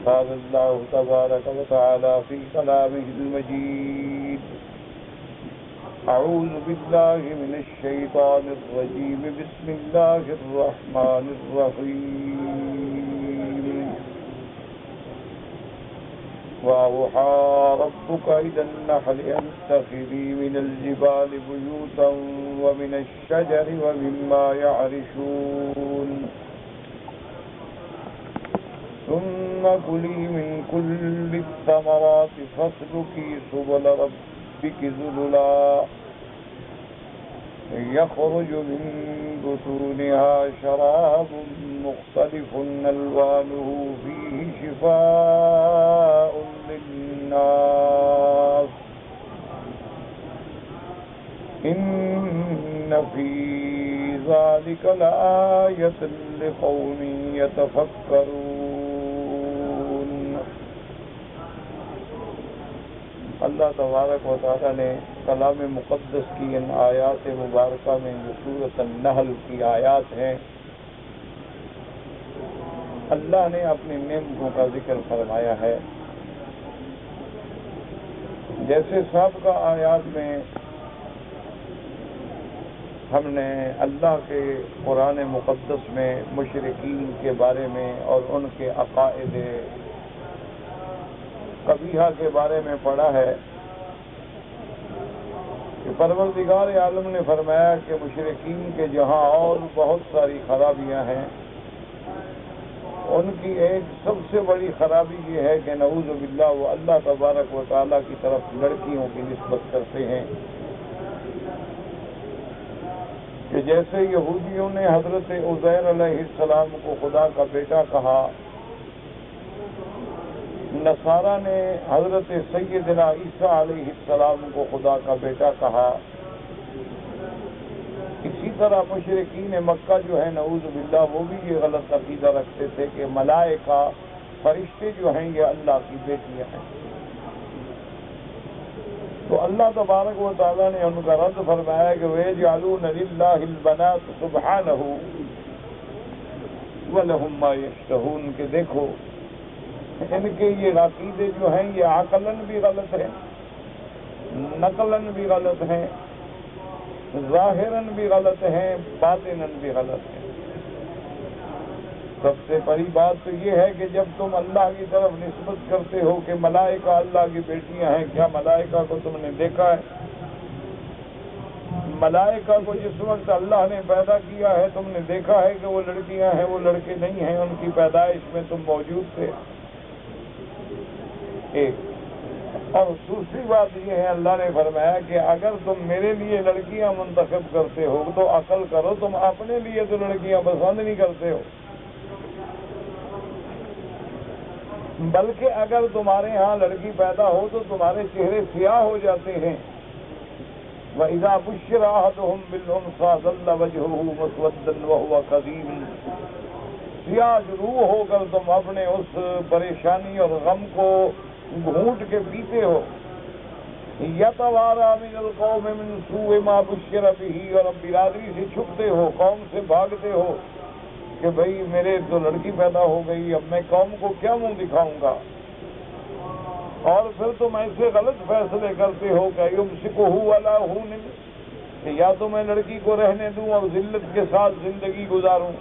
قال الله تبارك وتعالى في كلامه المجيد: أعوذ بالله من الشيطان الرجيم. بسم الله الرحمن الرحيم. وأوحى ربك إلى النحل أن اتخذي من الجبال بيوتا ومن الشجر ومما يعرشون ثم كلي من كل الثمرات فاسلكي سبل ربك ذللا يخرج من بطونها شراب مختلف ألوانه فيه شفاء للناس إن في ذلك لآية لقوم يتفكرون. اللہ تبارک و تعالیٰ نے کلام مقدس کی ان آیات مبارکہ میں جو سورۃ النحل کی آیات ہیں، اللہ نے اپنی نعمتوں کا ذکر فرمایا ہے. جیسے سابقہ آیات میں ہم نے اللہ کے قرآن مقدس میں مشرکین کے بارے میں اور ان کے عقائد قبیحہ کے بارے میں پڑھا ہے کہ پروردگار عالم نے فرمایا کہ مشرکین کے جہاں اور بہت ساری خرابیاں ہیں، ان کی ایک سب سے بڑی خرابی یہ ہے کہ نعوذ باللہ وہ اللہ تبارک و تعالیٰ کی طرف لڑکیوں کی نسبت کرتے ہیں. کہ جیسے یہودیوں نے حضرت عزیر علیہ السلام کو خدا کا بیٹا کہا، نصارہ نے حضرت سیدنا عیسیٰ علیہ السلام کو خدا کا بیٹا کہا، اسی طرح مشرکین مکہ جو ہے نعوذ باللہ وہ بھی یہ غلط عقیدہ رکھتے تھے کہ ملائکہ فرشتے جو ہیں یہ اللہ کی بیٹیاں ہیں. تو اللہ تبارک و تعالیٰ نے ان کا رد فرمایا کہ وَيَجْعَلُونَ لِلَّهِ الْبَنَاتِ سُبْحَانَهُ وَلَهُمْ مَا يَشْتَهُونَ کہ دیکھو ان کے یہ عقیدے جو ہیں یہ عقلاً بھی غلط ہیں، نقلاً بھی غلط ہیں، ظاہراً بھی غلط ہیں، باطناً بھی غلط ہیں. سب سے بڑی بات تو یہ ہے کہ جب تم اللہ کی طرف نسبت کرتے ہو کہ ملائکہ اللہ کی بیٹیاں ہیں، کیا ملائکہ کو تم نے دیکھا ہے؟ ملائکہ کو جس وقت اللہ نے پیدا کیا ہے تم نے دیکھا ہے کہ وہ لڑکیاں ہیں، وہ لڑکے نہیں ہیں؟ ان کی پیدائش میں تم موجود تھے. ایک اور دوسری بات یہ ہے، اللہ نے فرمایا کہ اگر تم میرے لیے لڑکیاں منتخب کرتے ہو تو عقل کرو، تم اپنے لیے تو لڑکیاں پسند نہیں کرتے ہو. بلکہ اگر تمہارے ہاں لڑکی پیدا ہو تو تمہارے چہرے سیاہ ہو جاتے ہیں. وَإِذَا بُشِّرَ أَحَدُهُم بِالْأُنثَىٰ ظَلَّ وَجْهُهُ مُسْوَدًّا وَهُوَ كَظِيمٌ. سیاہ روح ہو کر تم اپنے اس پریشانی اور غم کو گھونٹ کے پیتے ہو. يَتَوَارَىٰ مِنَ الْقَوْمِ مِنْ سُوءِ مَا بُشِّرَ بِهِ، اور اب برادری سے چھپتے ہو، قوم سے بھاگتے ہو کہ بھئی میرے تو لڑکی پیدا ہو گئی، اب میں قوم کو کیا منہ دکھاؤں گا. اور پھر تم ایسے غلط فیصلے کرتے ہو کہ يُمْسِكُهُ عَلَىٰ هُونٍ کہ یا تو میں لڑکی کو رہنے دوں اور ذلت کے ساتھ زندگی گزاروں،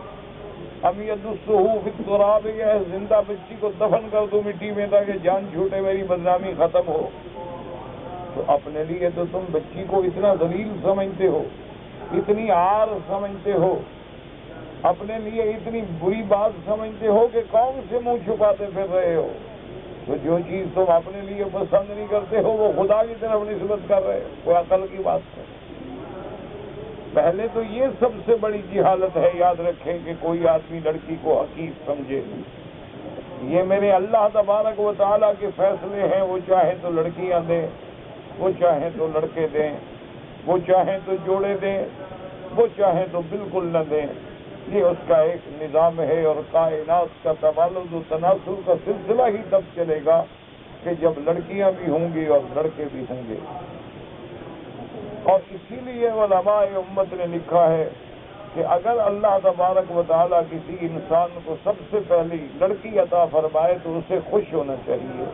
ام يَدُسُّهُ فِي التُّرَابِ یا زندہ بچی کو دفن کر دوں مٹی میں تاکہ جان چھوٹے، میری بدنامی ختم ہو. تو اپنے لیے تو تم بچی کو اتنا ذلیل سمجھتے ہو، اتنی عار سمجھتے ہو، اپنے لیے اتنی بری بات سمجھتے ہو کہ قوم سے منہ چھپاتے پھر رہے ہو. تو جو چیز تم اپنے لیے پسند نہیں کرتے ہو وہ خدا کی طرف نسبت کر رہے ہو. کوئی عقل کی بات ہے. پہلے تو یہ سب سے بڑی جہالت ہے، یاد رکھیں کہ کوئی آدمی لڑکی کو حقیر سمجھے. یہ میرے اللہ تبارک و تعالیٰ کے فیصلے ہیں، وہ چاہیں تو لڑکیاں دیں، وہ چاہیں تو لڑکے دیں، وہ چاہیں تو جوڑے دیں، وہ چاہیں تو بالکل نہ دیں. یہ اس کا ایک نظام ہے، اور کائنات کا تبادل و تناسل کا سلسلہ ہی تب چلے گا کہ جب لڑکیاں بھی ہوں گی اور لڑکے بھی ہوں گے. اور اسی لیے علماء امت نے لکھا ہے کہ اگر اللہ تبارک و تعالیٰ کسی انسان کو سب سے پہلی لڑکی عطا فرمائے تو اسے خوش ہونا چاہیے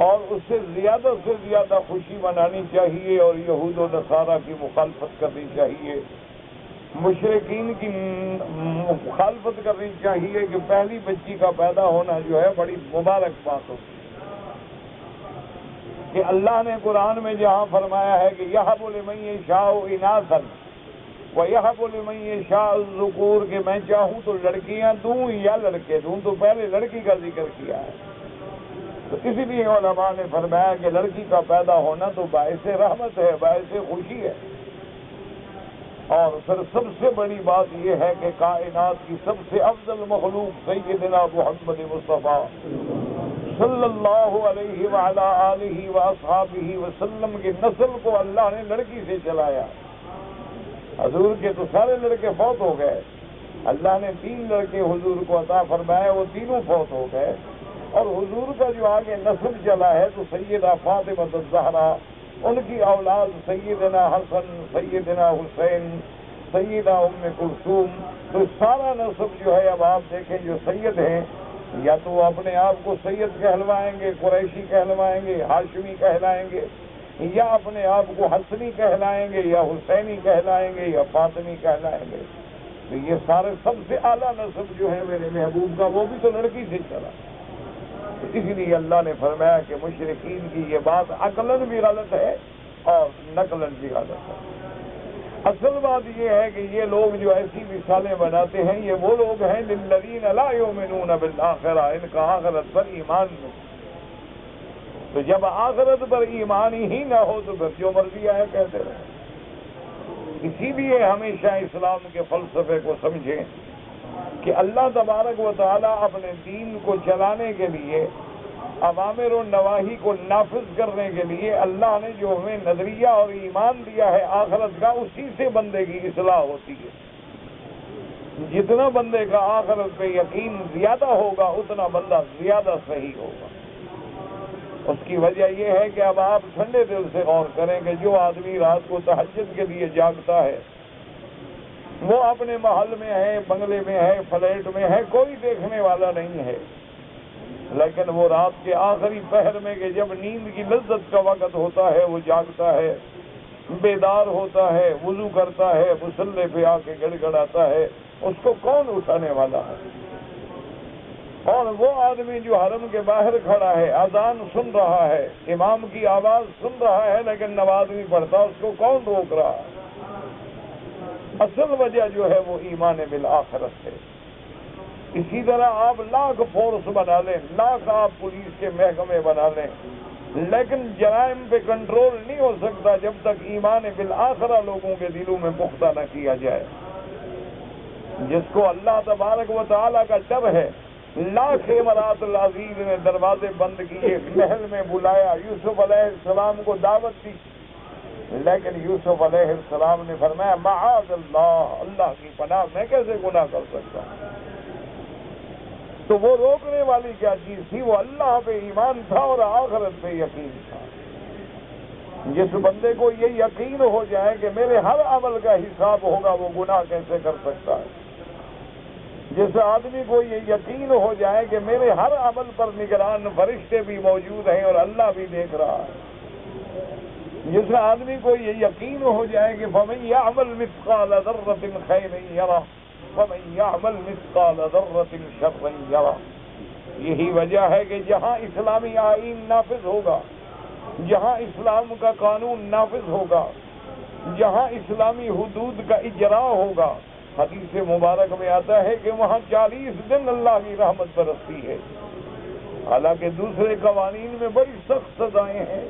اور اس سے زیادہ خوشی منانی چاہیے اور یہود و نصارہ کی مخالفت کرنی چاہیے، مشرکین کی مخالفت کرنی چاہیے کہ پہلی بچی کا پیدا ہونا جو ہے بڑی مبارک بات ہوتی ہے۔ کہ اللہ نے قرآن میں جہاں فرمایا ہے کہ یہب لمن یشاء اناثا ویہب لمن یشاء الذکور، کہ میں چاہوں تو لڑکیاں دوں یا لڑکے دوں، تو پہلے لڑکی کا ذکر کیا ہے۔ تو اسی لیے علماء نے فرمایا کہ لڑکی کا پیدا ہونا تو باعث رحمت ہے، باعث خوشی ہے۔ اور پھر سب سے بڑی بات یہ ہے کہ کائنات کی سب سے افضل مخلوق سیدنا محمد مصطفیٰ صلی اللہ علیہ وعلا آلہ واصحابہ وسلم کی نسل کو اللہ نے لڑکی سے چلایا۔ حضور کے تو سارے لڑکے فوت ہو گئے، اللہ نے 3 لڑکے حضور کو عطا فرمائے، وہ تینوں فوت ہو گئے، اور حضور کا جو آگے نسل چلا ہے تو سیدہ فاطمہ الزہرا، ان کی اولاد سیدنا حسن، سیدنا حسین، سیدہ ام کلثوم، تو سارا نسب جو ہے اب آپ دیکھیں جو سید ہیں یا تو اپنے آپ کو سید کہلوائیں گے، قریشی کہلوائیں گے، ہاشمی کہلائیں گے، یا اپنے آپ کو حسنی کہلائیں گے، یا حسینی کہلائیں گے، یا فاطمی کہلائیں گے۔ تو یہ سارے سب سے اعلیٰ نسب جو ہے میرے محبوب کا وہ بھی تو لڑکی سے چلا۔ تو اس لیے اللہ نے فرمایا کہ مشرکین کی یہ بات عقلاً بھی غلط ہے اور نقلاً بھی غلط ہے۔ اصل بات یہ ہے کہ یہ لوگ جو ایسی مثالیں بناتے ہیں یہ وہ لوگ ہیں للذین لا یؤمنون بالآخرہ، ان کا آخرت پر ایمان نہیں۔ تو جب آخرت پر ایمان ہی نہ ہو تو پھر جو مرضی آئے کہتے رہے۔ اسی لیے ہمیشہ اسلام کے فلسفے کو سمجھیں کہ اللہ تبارک و تعالیٰ اپنے دین کو چلانے کے لیے، اوامر و نواہی کو نافذ کرنے کے لیے اللہ نے جو ہمیں نظریہ اور ایمان دیا ہے آخرت کا، اسی سے بندے کی اصلاح ہوتی ہے۔ جتنا بندے کا آخرت پہ یقین زیادہ ہوگا اتنا بندہ زیادہ صحیح ہوگا۔ اس کی وجہ یہ ہے کہ اب آپ ٹھنڈے دل سے غور کریں کہ جو آدمی رات کو تہجد کے لیے جاگتا ہے وہ اپنے محل میں ہے، بنگلے میں ہے، فلیٹ میں ہے، کوئی دیکھنے والا نہیں ہے، لیکن وہ رات کے آخری پہر میں کہ جب نیند کی لذت کا وقت ہوتا ہے وہ جاگتا ہے، بیدار ہوتا ہے، وضو کرتا ہے، مصلی پہ آ کے گڑ گڑاتا ہے، اس کو کون اٹھانے والا ہے؟ اور وہ آدمی جو حرم کے باہر کھڑا ہے، اذان سن رہا ہے، امام کی آواز سن رہا ہے لیکن نماز نہیں پڑھتا، اس کو کون روک رہا ہے؟ اصل وجہ جو ہے وہ ایمان بالآخرت ہے۔ اسی طرح آپ لاکھ فورس بنا لیں، لاکھ آپ پولیس کے محکمے بنا لیں، لیکن جرائم پہ کنٹرول نہیں ہو سکتا جب تک ایمان بالآخرہ لوگوں کے دلوں میں پختہ نہ کیا جائے۔ جس کو اللہ تبارک و تعالیٰ کا ڈر ہے، لاکھ امرات العزیز نے دروازے بند کیے، محل میں بلایا، یوسف علیہ السلام کو دعوت دی، لیکن یوسف علیہ السلام نے فرمایا معاذ اللہ، اللہ کی پناہ، میں کیسے گناہ کر سکتا ہوں؟ تو وہ روکنے والی کیا چیز تھی؟ وہ اللہ پہ ایمان تھا اور آخرت پہ یقین تھا۔ جس بندے کو یہ یقین ہو جائے کہ میرے ہر عمل کا حساب ہوگا، وہ گناہ کیسے کر سکتا ہے؟ جس آدمی کو یہ یقین ہو جائے کہ میرے ہر عمل پر نگران فرشتے بھی موجود ہیں اور اللہ بھی دیکھ رہا ہے، جس آدمی کو یہ یقین ہو جائے کہ فَمَن يَعْمَلْ مِثْقَالَ ذَرَّةٍ خَيْرًا يَرَهُ وَمَن يَعْمَلْ مِثْقَالَ ذَرَّةٍ شَرًّا يَرَهُ۔ یہی وجہ ہے کہ جہاں اسلامی آئین نافذ ہوگا، جہاں اسلام کا قانون نافذ ہوگا، جہاں اسلامی حدود کا اجراء ہوگا، حدیث مبارک میں آتا ہے کہ وہاں 40 دن اللہ کی رحمت برستی ہے۔ حالانکہ دوسرے قوانین میں بڑی سخت سزائیں ہیں،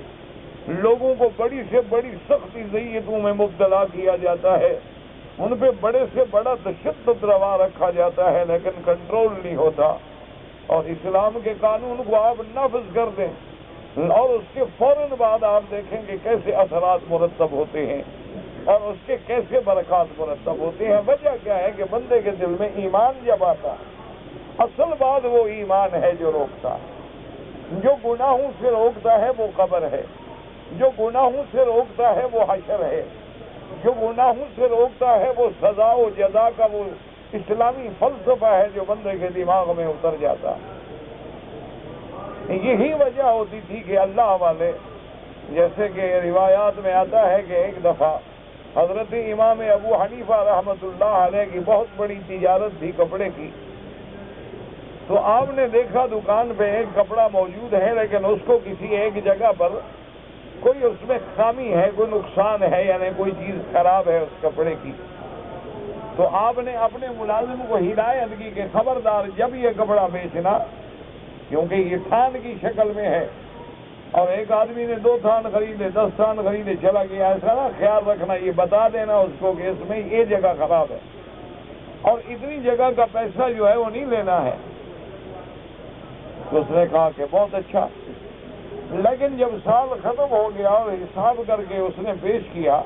لوگوں کو بڑی سے بڑی سخت اذیتوں میں مبتلا کیا جاتا ہے، ان پہ بڑے سے بڑا تشدد روا رکھا جاتا ہے، لیکن کنٹرول نہیں ہوتا۔ اور اسلام کے قانون کو آپ نافذ کر دیں اور اس کے فوراً بعد آپ دیکھیں کہ کیسے اثرات مرتب ہوتے ہیں اور اس کے کیسے برکات مرتب ہوتے ہیں۔ وجہ کیا ہے کہ بندے کے دل میں ایمان جب آتا ہے، اصل بات وہ ایمان ہے جو روکتا ہے۔ جو گناہوں سے روکتا ہے وہ قبر ہے، جو گناہوں سے روکتا ہے وہ حشر ہے، جو گناہوں سے روکتا ہے وہ سزا و جزا کا وہ اسلامی فلسفہ ہے جو بندے کے دماغ میں اتر جاتا ہے۔ یہی وجہ ہوتی تھی کہ اللہ والے، جیسے کہ روایات میں آتا ہے کہ ایک دفعہ حضرت امام ابو حنیفہ رحمۃ اللہ علیہ کی بہت بڑی تجارت تھی کپڑے کی، تو آپ نے دیکھا دکان پہ ایک کپڑا موجود ہے لیکن اس کو کسی ایک جگہ پر کوئی اس میں خامی ہے، کوئی نقصان ہے، یعنی کوئی چیز خراب ہے اس کپڑے کی۔ تو آپ نے اپنے ملازم کو ہدایت کی کہ خبردار جب یہ کپڑا بیچنا، کیونکہ یہ تھان کی شکل میں ہے اور ایک آدمی نے 2 تھان خریدے، 10 تھان خریدے، چلا گیا، ایسا نہ خیال رکھنا، یہ بتا دینا اس کو کہ اس میں یہ جگہ خراب ہے اور اتنی جگہ کا پیسہ جو ہے وہ نہیں لینا ہے۔ تو اس نے کہا کہ بہت اچھا، لیکن جب سال ختم ہو گیا اور حساب کر کے اس نے پیش کیا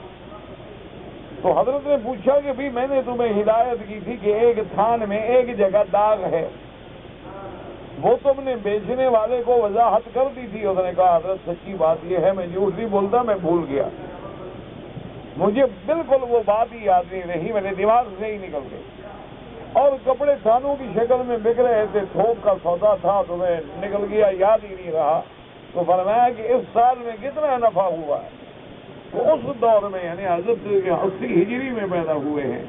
تو حضرت نے پوچھا کہ بھی میں نے تمہیں ہدایت کی تھی کہ ایک تھان میں ایک جگہ داغ ہے، وہ تم نے بیچنے والے کو وضاحت کر دی تھی؟ اس نے کہا حضرت سچی بات یہ ہے میں جھوٹ نہیں بولتا، میں بھول گیا، مجھے بالکل وہ بات ہی یاد نہیں رہی، میرے دماغ سے ہی نکل گئی۔ اور کپڑے تھانوں کی شکل میں بک رہے تھے، تھوک کا سودا تھا، تمہیں نکل گیا، یاد ہی نہیں رہا۔ تو فرمایا کہ اس سال میں کتنا نفع ہوا ہے؟ تو اس دور میں یعنی حضرت 80 ہجری میں پیدا ہوئے ہیں،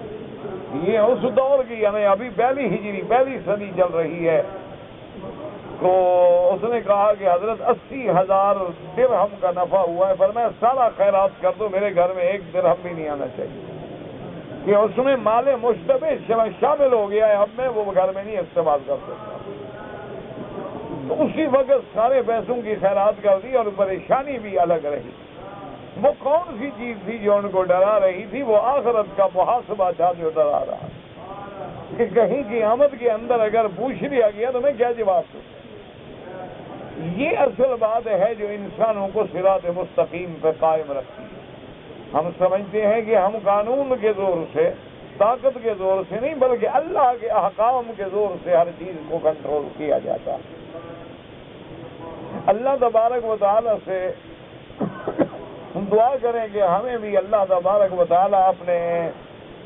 یہ اس دور کی یعنی ابھی پہلی ہجری، پہلی صدی چل رہی ہے۔ تو اس نے کہا کہ حضرت 80,000 درہم کا نفع ہوا ہے۔ فرمایا سارا خیرات کر دو، میرے گھر میں 1 درہم بھی نہیں آنا چاہیے، کہ اس میں مال مشتبہ شامل ہو گیا ہے، اب میں وہ گھر میں نہیں استعمال کر سکتا۔ تو اسی وقت سارے پیسوں کی خیرات کر دی اور پریشانی بھی الگ رہی۔ وہ کون سی چیز تھی جو ان کو ڈرا رہی تھی؟ وہ آخرت کا محاسبہ تھا جو ڈرا رہا کہ کہیں قیامت کے اندر اگر پوچھ لیا گیا تو میں کیا جواب دوں۔ یہ اصل بات ہے جو انسانوں کو صراط مستقیم پہ قائم رکھتی ہے۔ ہم سمجھتے ہیں کہ ہم قانون کے زور سے، طاقت کے زور سے نہیں، بلکہ اللہ کے احکام کے زور سے ہر چیز کو کنٹرول کیا جاتا ہے۔ اللہ تبارک و تعالیٰ سے دعا کریں کہ ہمیں بھی اللہ تبارک و تعالیٰ اپنے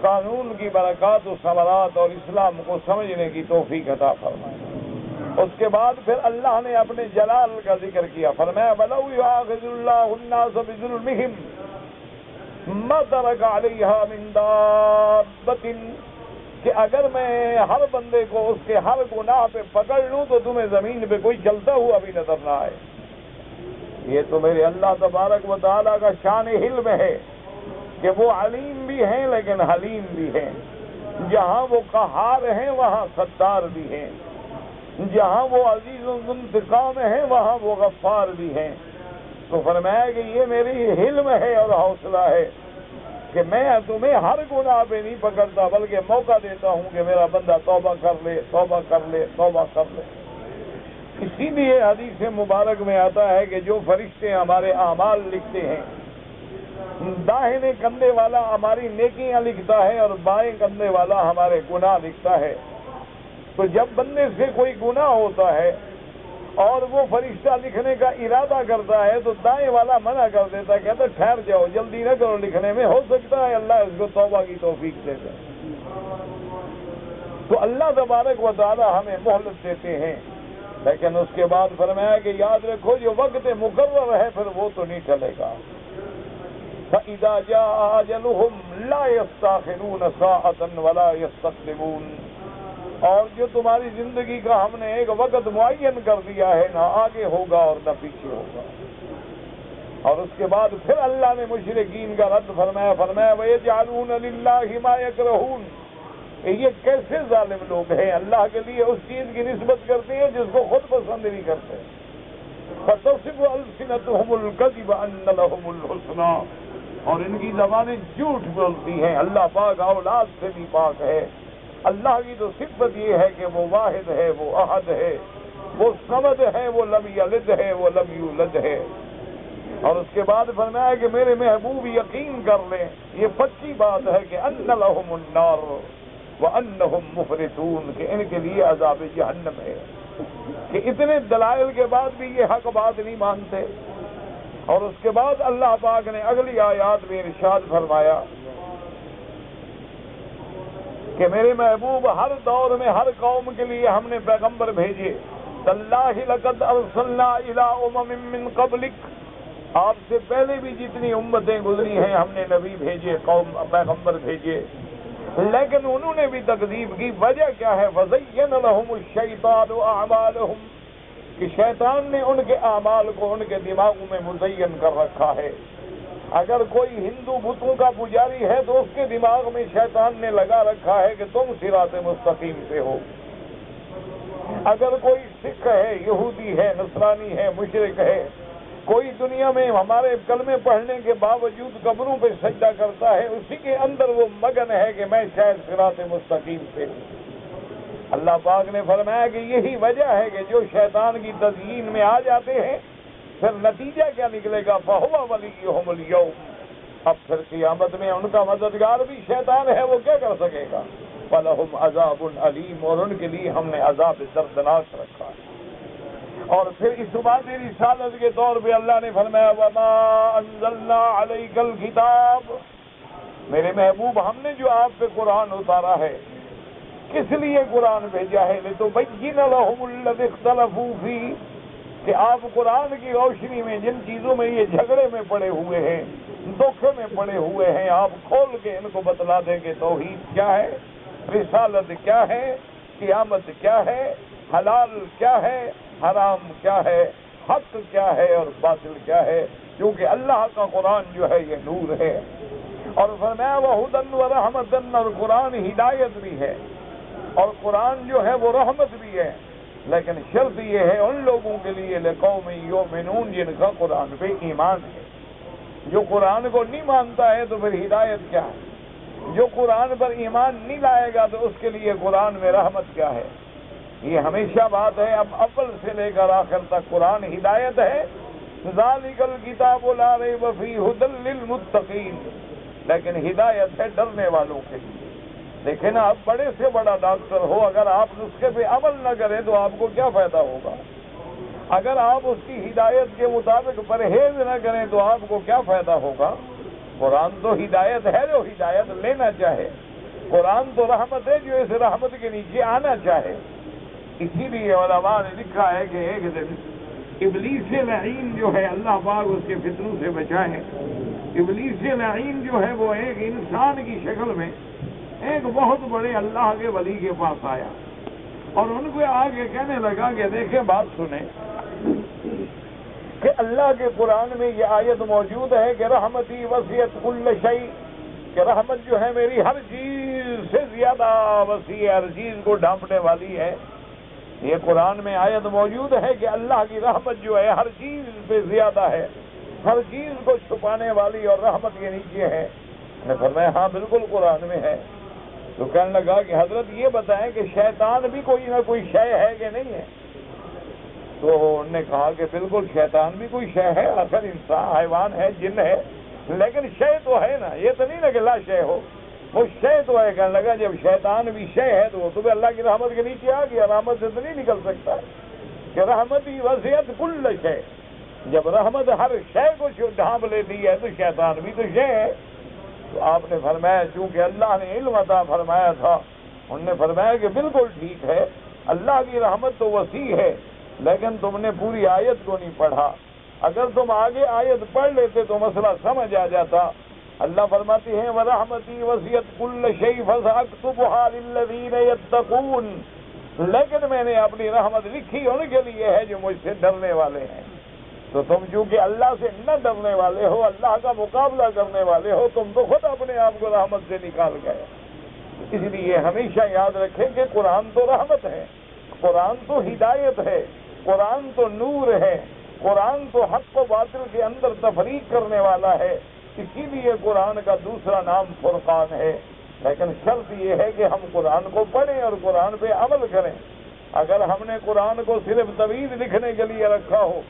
قانون کی برکات و ثمرات اور اسلام کو سمجھنے کی توفیق عطا فرمائے۔ اس کے بعد پھر اللہ نے اپنے جلال کا ذکر کیا، فرمایا وَلَوْ يُؤَاخِذُ اللَّهُ النَّاسَ بِظُلْمِهِمْ مَا تَرَكَ عَلَيْهَا مِن دَابَّةٍ، کہ اگر میں ہر بندے کو اس کے ہر گناہ پہ پکڑ لوں تو تمہیں زمین پہ کوئی چلتا ہوا بھی نظر نہ آئے۔ یہ تو میرے اللہ تبارک و تعالیٰ کا شان علم ہے کہ وہ علیم بھی ہیں لیکن حلیم بھی ہیں، جہاں وہ قہار ہیں وہاں ستار بھی ہیں، جہاں وہ عزیز و انتقام ہیں وہاں وہ غفار بھی ہیں۔ تو فرمایا کہ یہ میری علم ہے اور حوصلہ ہے کہ میں تمہیں ہر گناہ پہ نہیں پکڑتا بلکہ موقع دیتا ہوں کہ میرا بندہ توبہ کر لے، توبہ کر لے، توبہ کر لے۔ اسی لیے حدیث مبارک میں آتا ہے کہ جو فرشتے ہمارے اعمال لکھتے ہیں، داہنے کندھے والا ہماری نیکیاں لکھتا ہے اور بائیں کندھے والا ہمارے گناہ لکھتا ہے۔ تو جب بندے سے کوئی گناہ ہوتا ہے اور وہ فرشتہ لکھنے کا ارادہ کرتا ہے تو دائیں والا منع کر دیتا ہے، کہتا ہے ٹھہر جاؤ، جلدی نہ کرو لکھنے میں، ہو سکتا ہے اللہ اس کو توبہ کی توفیق دے دے۔ تو اللہ تبارک و تعالی ہمیں مہلت دیتے ہیں، لیکن اس کے بعد فرمایا کہ یاد رکھو جو وقت مقرر ہے پھر وہ تو نہیں چلے گا۔ فَإِذَا جَاءَ أَجَلُهُمْ لَا يَسْتَأْخِرُونَ سَاعَةً وَلَا يَسْتَقْدِمُونَ، اور جو تمہاری زندگی کا ہم نے ایک وقت معین کر دیا ہے، نہ آگے ہوگا اور نہ پیچھے ہوگا۔ اور اس کے بعد پھر اللہ نے مشرکین کا رد فرمایا، وَيَجْعَلُونَ لِلَّهِ مَا يَكْرَهُونَ، یہ کیسے ظالم لوگ ہیں، اللہ کے لیے اس چیز کی نسبت کرتے ہیں جس کو خود پسند نہیں کرتے۔ فَتَصِفُ أَلْسِنَتُهُمُ الْكَذِبَ أَنَّ لَهُمُ الْحُسْنَىٰ، اور ان کی زبانیں جھوٹ بولتی ہیں۔ اللہ پاک اولاد سے بھی پاک ہے۔ اللہ کی تو صفت یہ ہے کہ وہ واحد ہے، وہ احد ہے، وہ صمد ہے، وہ لم یلد ہے، وہ لم یولد ہے۔ اور اس کے بعد فرمایا کہ میرے محبوب یقین کر لیں، یہ پکی بات ہے کہ ان لہم النار وانہم مفرطون، کہ ان کے لیے عذاب جہنم ہے۔ کہ اتنے دلائل کے بعد بھی یہ حق بات نہیں مانتے، اور اس کے بعد اللہ پاک نے اگلی آیات میں ارشاد فرمایا کہ میرے محبوب ہر دور میں ہر قوم کے لیے ہم نے پیغمبر بھیجے. تاللہ لقد ارسلنا الی امم من قبلک، آپ سے پہلے بھی جتنی امتیں گزری ہیں ہم نے نبی بھیجے، قوم پیغمبر بھیجے، لیکن انہوں نے بھی تکذیب کی. وجہ کیا ہے؟ وزین لہم الشیطان اعمالہم، کہ شیطان نے ان کے اعمال کو ان کے دماغوں میں مزین کر رکھا ہے. اگر کوئی ہندو بتوں کا پجاری ہے تو اس کے دماغ میں شیطان نے لگا رکھا ہے کہ تم صراط مستقیم سے ہو. اگر کوئی سکھ ہے، یہودی ہے، نصرانی ہے، مشرک ہے، کوئی دنیا میں ہمارے کلمے پڑھنے کے باوجود قبروں پہ سجدہ کرتا ہے، اسی کے اندر وہ مگن ہے کہ میں شاید صراط مستقیم سے ہوں. اللہ پاک نے فرمایا کہ یہی وجہ ہے کہ جو شیطان کی تزیین میں آ جاتے ہیں پھر نتیجہ کیا نکلے گا؟ فَهُوَ وَلِيُّهُمُ الْيَوْمَ، اب پھر قیامت میں ان کا مددگار بھی شیطان ہے، وہ کیا کر سکے گا؟ فَلَهُمْ عَذَابٌ عَلِيمٌ، اور ان کے لیے ہم نے عذاب دردناک رکھا ہے. اور پھر اس بات رسالت کے طور پہ اللہ نے فرمایا وَمَا أَنزَلْنَا عَلَيْكَ الْكِتَابَ، میرے محبوب ہم نے جو آپ پہ قرآن اتارا ہے، کس لیے قرآن بھیجا ہے؟ لِتُبَيِّنَ لَهُمُ الَّذِي اخْتَلَفُوا فِيهِ، کہ آپ قرآن کی روشنی میں جن چیزوں میں یہ جھگڑے میں پڑے ہوئے ہیں، دکھ میں پڑے ہوئے ہیں، آپ کھول کے ان کو بتلا دیں کہ توحید کیا ہے، رسالت کیا ہے، قیامت کیا ہے، حلال کیا ہے، حرام کیا ہے، حق کیا ہے اور باطل کیا ہے، کیونکہ اللہ کا قرآن جو ہے یہ نور ہے. اور فرمایا وَہُدًى وَرَحْمَةً، اور قرآن ہدایت بھی ہے اور قرآن جو ہے وہ رحمت بھی ہے، لیکن شرط یہ ہے ان لوگوں کے لیے لقوم یؤمنون، جن کا قرآن پہ ایمان ہے. جو قرآن کو نہیں مانتا ہے تو پھر ہدایت کیا ہے؟ جو قرآن پر ایمان نہیں لائے گا تو اس کے لیے قرآن میں رحمت کیا ہے؟ یہ ہمیشہ بات ہے. اب اول سے لے کر آخر تک قرآن ہدایت ہے. ذالک الکتاب لا ریب فیہ ھدی للمتقین، لیکن ہدایت ہے ڈرنے والوں کے لیے. دیکھیں نا، اب بڑے سے بڑا ڈاکٹر ہو، اگر آپ نسخے پہ عمل نہ کریں تو آپ کو کیا فائدہ ہوگا؟ اگر آپ اس کی ہدایت کے مطابق پرہیز نہ کریں تو آپ کو کیا فائدہ ہوگا؟ قرآن تو ہدایت ہے جو ہدایت لینا چاہے، قرآن تو رحمت ہے جو اس رحمت کے نیچے آنا چاہے. اسی لیے علماء نے لکھا ہے کہ ایک دن ابلیس لعین جو ہے، اللہ پاک اس کے فتنوں سے بچائے، ابلیس لعین جو ہے وہ ایک انسان کی شکل میں ایک بہت بڑے اللہ کے ولی کے پاس آیا اور ان کو آگے کہنے لگا کہ دیکھیں بات سنیں کہ اللہ کے قرآن میں یہ آیت موجود ہے کہ رحمتی وسعت کل شیء، کہ رحمت جو ہے میری ہر چیز سے زیادہ وسیع ہے، ہر چیز کو ڈھانپنے والی ہے. یہ قرآن میں آیت موجود ہے کہ اللہ کی رحمت جو ہے ہر چیز پہ زیادہ ہے، ہر چیز کو چھپانے والی اور رحمت کے نیچے ہے. میں فرمایا ہاں بالکل قرآن میں ہے. تو کہنے لگا کہ حضرت یہ بتائیں کہ شیطان بھی کوئی نہ کوئی شے ہے کہ نہیں ہے؟ تو انہوں نے کہا کہ بالکل شیطان بھی کوئی شے ہے، آخر انسان حیوان ہے، جن ہے، لیکن شے تو ہے نا، یہ تو نہیں نا کہ لا شے ہو، وہ شے تو ہے. کہنے لگا جب شیطان بھی شے ہے تو وہ تو بھی اللہ کی رحمت کے نیچے آ گیا، رحمت سے تو نہیں نکل سکتا کہ رحمت ہی وسعت کل شے. جب رحمت ہر شے کو ڈھانپ لیتی ہے تو شیطان بھی تو شے ہے. تو آپ نے فرمایا چونکہ اللہ نے علم عطا فرمایا تھا، انہوں نے فرمایا کہ بالکل ٹھیک ہے، اللہ کی رحمت تو وسیع ہے، لیکن تم نے پوری آیت کو نہیں پڑھا. اگر تم آگے آیت پڑھ لیتے تو مسئلہ سمجھ آ جاتا. اللہ فرماتے ہیں وَرَحْمَتِي وَسِعَتْ كُلَّ شَيْءٍ فَسَأَكْتُبُهَا لِلَّذِينَ يَتَّقُونَ، لیکن میں نے اپنی رحمت لکھی ان کے لیے ہے جو مجھ سے ڈرنے والے ہیں. تو تم چونکہ اللہ سے نہ ڈرنے والے ہو، اللہ کا مقابلہ کرنے والے ہو، تم تو خود اپنے آپ کو رحمت سے نکال گئے. اس لیے ہمیشہ یاد رکھیں کہ قرآن تو رحمت ہے، قرآن تو ہدایت ہے، قرآن تو نور ہے، قرآن تو حق و باطل کے اندر تفریق کرنے والا ہے. اسی لیے قرآن کا دوسرا نام فرقان ہے. لیکن شرط یہ ہے کہ ہم قرآن کو پڑھیں اور قرآن پہ عمل کریں. اگر ہم نے قرآن کو صرف توحید لکھنے کے لیے رکھا ہو،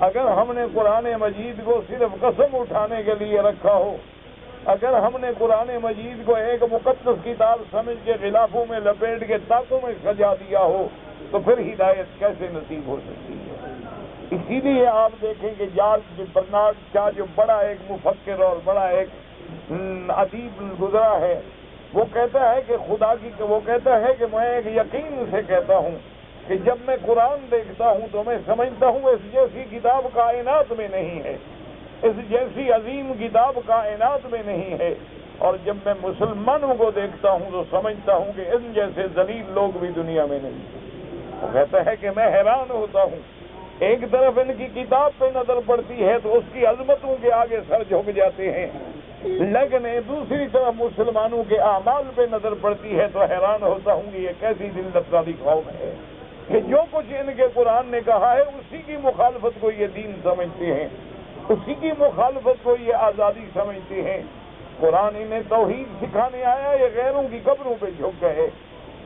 اگر ہم نے قرآن مجید کو صرف قسم اٹھانے کے لیے رکھا ہو، اگر ہم نے قرآن مجید کو ایک مقدس کتاب سمجھ کے غلافوں میں لپیٹ کے طاقوں میں سجا دیا ہو، تو پھر ہدایت کیسے نصیب ہو سکتی ہے؟ اسی لیے آپ دیکھیں کہ جارج برنارڈ شاہ جو بڑا ایک مفکر اور بڑا ایک ادیب گزرا ہے، وہ کہتا ہے کہ وہ کہتا ہے کہ میں ایک یقین سے کہتا ہوں کہ جب میں قرآن دیکھتا ہوں تو میں سمجھتا ہوں اس جیسی کتاب کائنات میں نہیں ہے، اس جیسی عظیم کتاب کائنات میں نہیں ہے، اور جب میں مسلمانوں کو دیکھتا ہوں تو سمجھتا ہوں کہ ان جیسے ذلیل لوگ بھی دنیا میں نہیں ہیں۔ وہ کہتا ہے کہ میں حیران ہوتا ہوں، ایک طرف ان کی کتاب پہ نظر پڑتی ہے تو اس کی عظمتوں کے آگے سر جھک جاتے ہیں، لیکن دوسری طرف مسلمانوں کے اعمال پہ نظر پڑتی ہے تو حیران ہوتا ہوں کہ یہ کیسی ذلت والی قوم ہے کہ جو کچھ ان کے قرآن نے کہا ہے اسی کی مخالفت کو یہ دین سمجھتے ہیں، اسی کی مخالفت کو یہ آزادی سمجھتے ہیں۔ قرآن انہیں توحید سکھانے آیا، یہ غیروں کی قبروں پہ جھک گئے۔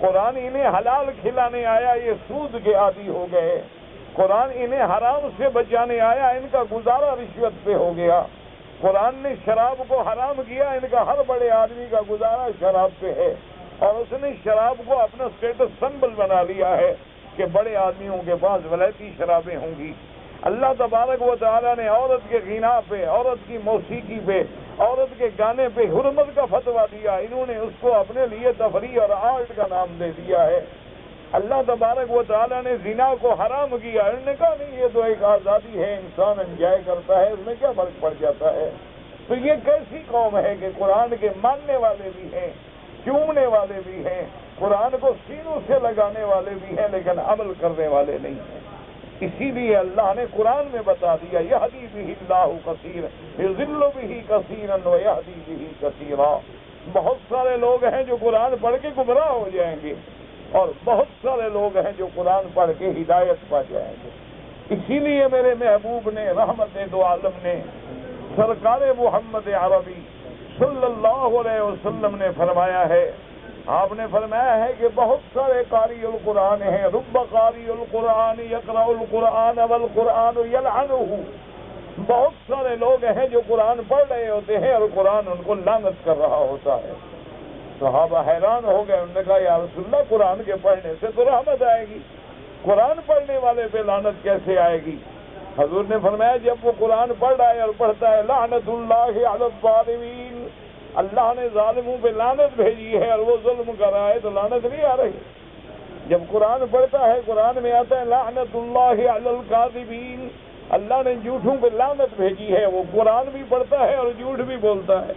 قرآن انہیں حلال کھلانے آیا، یہ سود کے عادی ہو گئے۔ قرآن انہیں حرام سے بچانے آیا، ان کا گزارا رشوت پہ ہو گیا۔ قرآن نے شراب کو حرام کیا، ان کا ہر بڑے آدمی کا گزارا شراب پہ ہے، اور اس نے شراب کو اپنا اسٹیٹس سمبل بنا لیا ہے کہ بڑے آدمیوں کے پاس ولایتی شرابیں ہوں گی۔ اللہ تبارک و تعالیٰ نے عورت کے غنا پہ، عورت کی موسیقی پہ، عورت کے گانے پہ حرمت کا فتویٰ دیا، انہوں نے اس کو اپنے لیے تفریح اور آرٹ کا نام دے دیا ہے۔ اللہ تبارک و تعالیٰ نے زنا کو حرام کیا، انہوں نے کہا نہیں یہ تو ایک آزادی ہے، انسان انجوائے کرتا ہے، اس میں کیا فرق پڑ جاتا ہے۔ تو یہ کیسی قوم ہے کہ قرآن کے ماننے والے بھی ہیں، چومنے والے بھی ہیں، قرآن کو سینوں سے لگانے والے بھی ہیں، لیکن عمل کرنے والے نہیں ہیں۔ اسی لیے اللہ نے قرآن میں بتا دیا یہدی بہ اللہ کثیر یضل بہ کثیرا ویہدی بہ کثیرا۔ بہت سارے لوگ ہیں جو قرآن پڑھ کے گمراہ ہو جائیں گے، اور بہت سارے لوگ ہیں جو قرآن پڑھ کے ہدایت پا جائیں گے۔ اسی لیے میرے محبوب نے، رحمت دو عالم نے، سرکار محمد عربی صلی اللہ علیہ وسلم نے فرمایا ہے، آپ نے فرمایا ہے کہ بہت سارے قاری القرآن ہیں، رب قاری القرآن یقرأ القرآن والقرآن یلعنہ۔ بہت سارے لوگ ہیں جو قرآن پڑھ رہے ہوتے ہیں اور قرآن ان کو لعنت کر رہا ہوتا ہے۔ صحابہ حیران ہو گئے، انہوں نے کہا یا رسول اللہ قرآن کے پڑھنے سے تو رحمت آئے گی، قرآن پڑھنے والے پہ لعنت کیسے آئے گی؟ حضور نے فرمایا جب وہ قرآن پڑھ رہا ہے اور پڑھتا ہے لعنت اللہ علی الظالمین، اللہ نے ظالموں پہ لعنت بھیجی ہے اور وہ ظلم کر رہا ہے تو لعنت نہیں آ رہی۔ جب قرآن پڑھتا ہے، قرآن میں آتا ہے لعنت اللہ علی الکاذبین، اللہ نے جھوٹوں پہ لعنت بھیجی ہے، وہ قرآن بھی پڑھتا ہے اور جھوٹ بھی بولتا ہے۔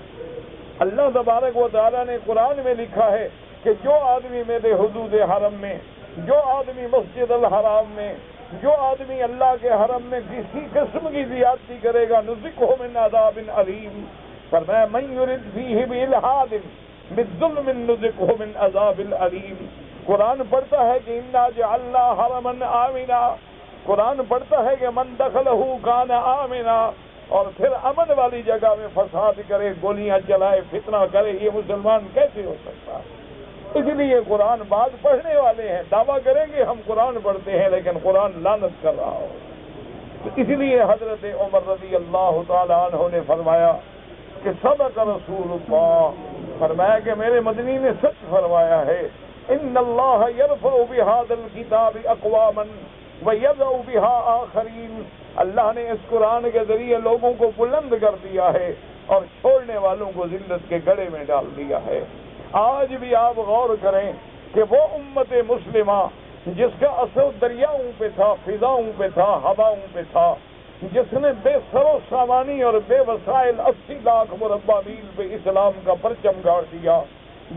اللہ تبارک و تعالیٰ نے قرآن میں لکھا ہے کہ جو آدمی میرے حدود حرم میں، جو آدمی مسجد الحرام میں، جو آدمی اللہ کے حرم میں کسی قسم کی زیادتی کرے گا نذقہ من عذاب علیم، فرمایا من یرد فیہ بالحاد بالظلم نذقہ من عذاب علیم۔ قرآن پڑھتا ہے کہ انا جعلنا حرما آمنا، قرآن پڑھتا ہے کہ من دخلہ کان آمنا، اور پھر امن والی جگہ میں فساد کرے، گولیاں چلائے، فتنہ کرے، یہ مسلمان کیسے ہو سکتا ہے؟ اس لیے قرآن بعض پڑھنے والے ہیں دعویٰ کریں گے ہم قرآن پڑھتے ہیں لیکن قرآن لعنت کر رہا ہو۔ اس لیے حضرت عمر رضی اللہ تعالی عنہ نے فرمایا کہ صدق رسول اللہ، فرمایا کہ میرے مدنی نے سچ فرمایا ہے، ان اللہ یرفع بہذا الکتاب اقواما ویضع بہا آخرین، اللہ نے اس قرآن کے ذریعے لوگوں کو بلند کر دیا ہے اور چھوڑنے والوں کو ذلت کے گڑھے میں ڈال دیا ہے۔ آج بھی آپ غور کریں کہ وہ امت مسلمہ جس کا اثر دریاؤں پہ تھا، فضاؤں پہ تھا، ہواؤں پہ تھا، جس نے بے سر و سامانی اور بے وسائل 80 لاکھ مربع میل پہ اسلام کا پرچم گاڑ دیا،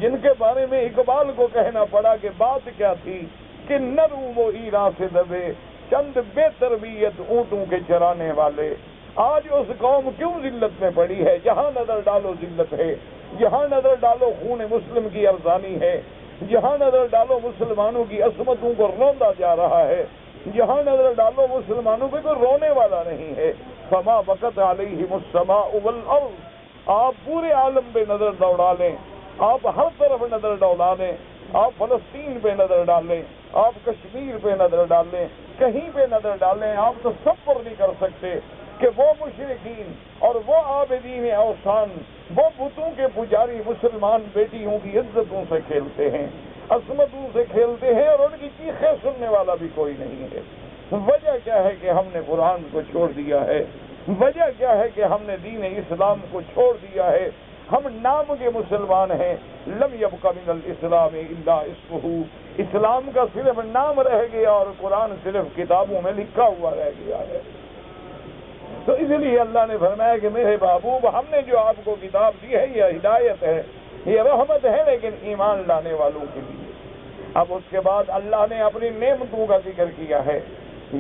جن کے بارے میں اقبال کو کہنا پڑا کہ بات کیا تھی کہ نہ روم و ایران سے دبے چند بے تربیت اونٹوں کے چرانے والے۔ آج اس قوم کیوں ذلت میں پڑی ہے؟ جہاں نظر ڈالو ذلت ہے، جہاں نظر ڈالو خون مسلم کی ارزانی ہے، جہاں نظر ڈالو مسلمانوں کی عصمتوں کو روندا جا رہا ہے، جہاں نظر ڈالو مسلمانوں پہ کوئی رونے والا نہیں ہے۔ فما وقت علیہم السماء والارض، آپ پورے عالم پہ نظر دوڑا لیں، آپ ہر طرف نظر دوڑا لیں، آپ فلسطین پہ نظر ڈالیں، آپ کشمیر پہ نظر ڈالیں، کہیں پہ نظر ڈالیں، آپ تصور نہیں کر سکتے کہ وہ مشرکین اور وہ عابدین اوثان، وہ بتوں کے پجاری مسلمان بیٹیوں کی عزتوں سے کھیلتے ہیں۔ عصمتوں سے کھیلتے ہیں اور ان کی چیخیں سننے والا بھی کوئی نہیں ہے۔ وجہ کیا ہے کہ ہم نے قرآن کو چھوڑ دیا ہے؟ وجہ کیا ہے کہ ہم نے دین اسلام کو چھوڑ دیا ہے؟ ہم نام کے مسلمان ہیں، لم یبق من الاسلام الا اسمہ، اسلام کا صرف نام رہ گیا اور قرآن صرف کتابوں میں لکھا ہوا رہ گیا ہے۔ تو اس لیے اللہ نے فرمایا کہ میرے محبوب، ہم نے جو آپ کو کتاب دی ہے یہ ہدایت ہے، یہ رحمت ہے، لیکن ایمان لانے والوں کے لیے۔ اب اس کے بعد اللہ نے اپنی نعمتوں کا ذکر کیا ہے۔